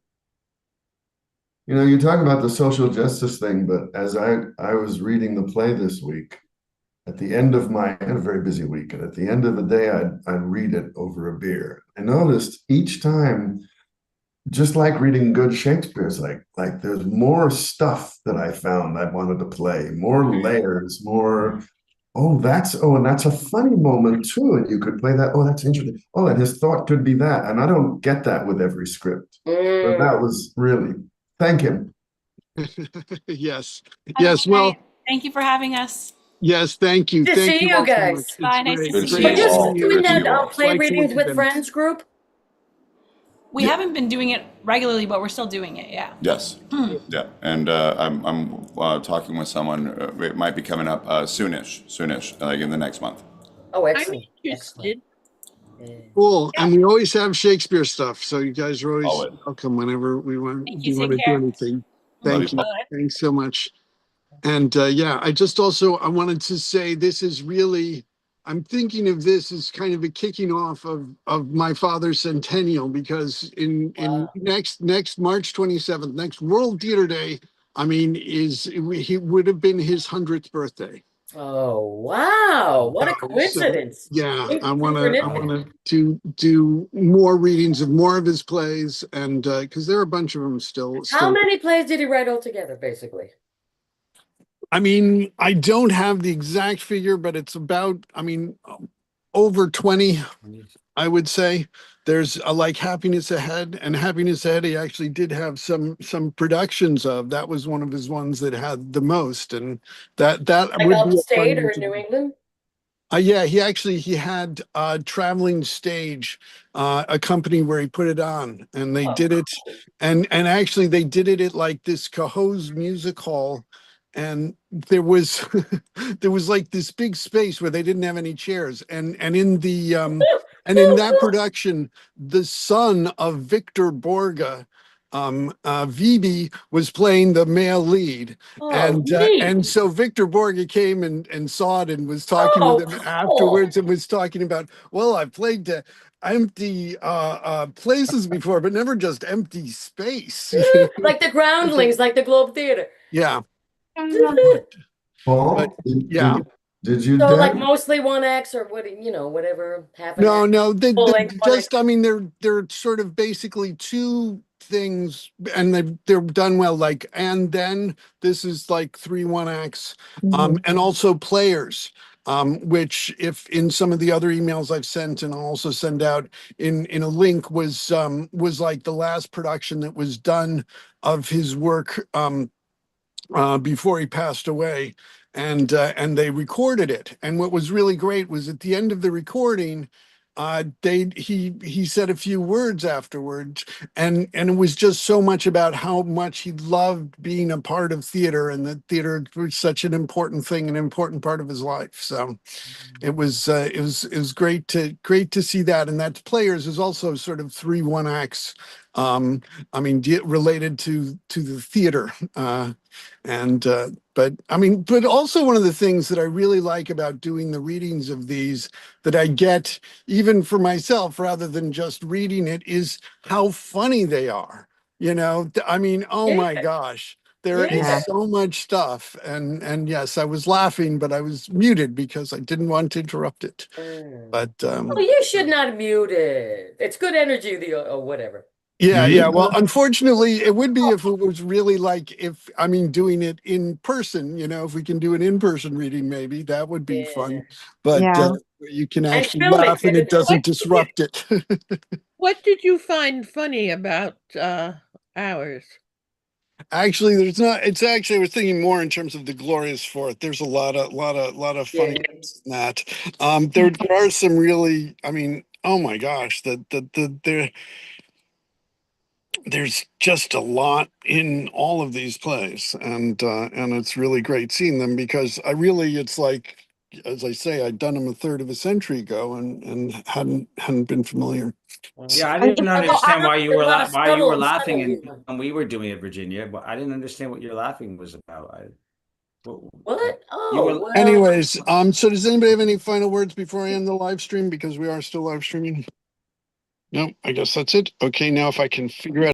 You talk about the social justice thing, but as I was reading the play this week, at the end of I had a very busy week, and at the end of the day, I'd read it over a beer. I noticed each time, just like reading good Shakespeare, it's like there's more stuff that I found I wanted to play, more layers, more. And that's a funny moment too, and you could play that. Oh, that's interesting. Oh, and his thought could be that, and I don't get that with every script. But that was really, thank him. Yes. Okay. Well, Thank you for having us. yes, thank you. Good to see you all so guys. much. It's Bye, nice great. to It's see great you. Are you to still see you. doing It's that like play to readings with them. friends group? We haven't been doing it regularly, but we're still doing it. Yeah. Yes. Yeah. And I'm talking with someone. It might be coming up soonish, like in the next month. Oh, I'm excellent. interested. Cool. And we always have Shakespeare stuff. So you guys are always Always. welcome whenever we want. Thank Do you. you want Take to do care. anything? Love Thank you. you. Thanks so much. And I just also, I wanted to say this is really, I'm thinking of this as kind of a kicking off of my father's centennial, because in next March 27th, next World Theater Day, I mean, he would have been his 100th birthday. Oh, wow. What a coincidence. Yeah, I want to do more readings of more of his plays, and because there are a bunch of them still. How many plays did he write altogether, basically? I mean, I don't have the exact figure, but it's about, over 20, I would say. There's like Happiness Ahead, and Happiness Ahead, he actually did have some productions of. That was one of his ones that had the most, and that Like would be a upstate fun or one in to New do. England? Yeah, he had a traveling stage, a company where he put it on, and they did it, and actually they did it at like this Cahoe's Music Hall, and there was there was like this big space where they didn't have any chairs, and in the and in that production, the son of Victor Borga, Vibi, was playing the male lead. And so Victor Borga came and saw it and was talking with him afterwards, and was talking about, well, I've played to empty places before, but never just empty space. Like the Groundlings, like the Globe Theater. Yeah. Paul, But, yeah. Did you So like dad? mostly 1X or whatever happened? No, Full length just, I mean, they're sort of basically two things, and they're done well. Like, and then this is like 3 1 acts, and also Players, which, if in some of the other emails I've sent, and I'll also send out in a link, was like the last production that was done of his work before he passed away, and they recorded it. And what was really great was at the end of the recording, he said a few words afterwards, and it was just so much about how much he loved being a part of theater, and that theater was such an important thing, an important part of his life. So it was great to see that. And that Players is also sort of 3 1 acts, I mean, related to the theater. But I mean, but also one of the things that I really like about doing the readings of these that I get even for myself rather than just reading it is how funny they are. I mean, oh my Yeah. gosh, there is Yeah. so much stuff. And yes, I was laughing, but I was muted because I didn't want to interrupt it. But Oh, you should not mute it. It's good energy, or whatever. yeah. Well, unfortunately, it would be if it was really like doing it in person, if we can do an in-person reading, maybe that would be fun. But Yeah. you can And actually film it, laugh and Kevin. it doesn't disrupt it. What did you find funny about ours? Actually, it's actually, I was thinking more in terms of the Glorious Fourth. There's a lot of funny Yeah. things in that. There are some really, I mean, oh my gosh, there's just a lot in all of these plays, and it's really great seeing them because it's like, as I say, I'd done them a third of a century ago and hadn't been familiar. Yeah, I And, didn't you know, understand why you A were lot of laughing subtle. when we were doing it, Virginia. But I didn't understand what your laughing was about. What? You were Oh, well. Anyways, so does anybody have any final words before I end the live stream, because we are still live streaming? No, I guess that's it. Okay, now if I can figure out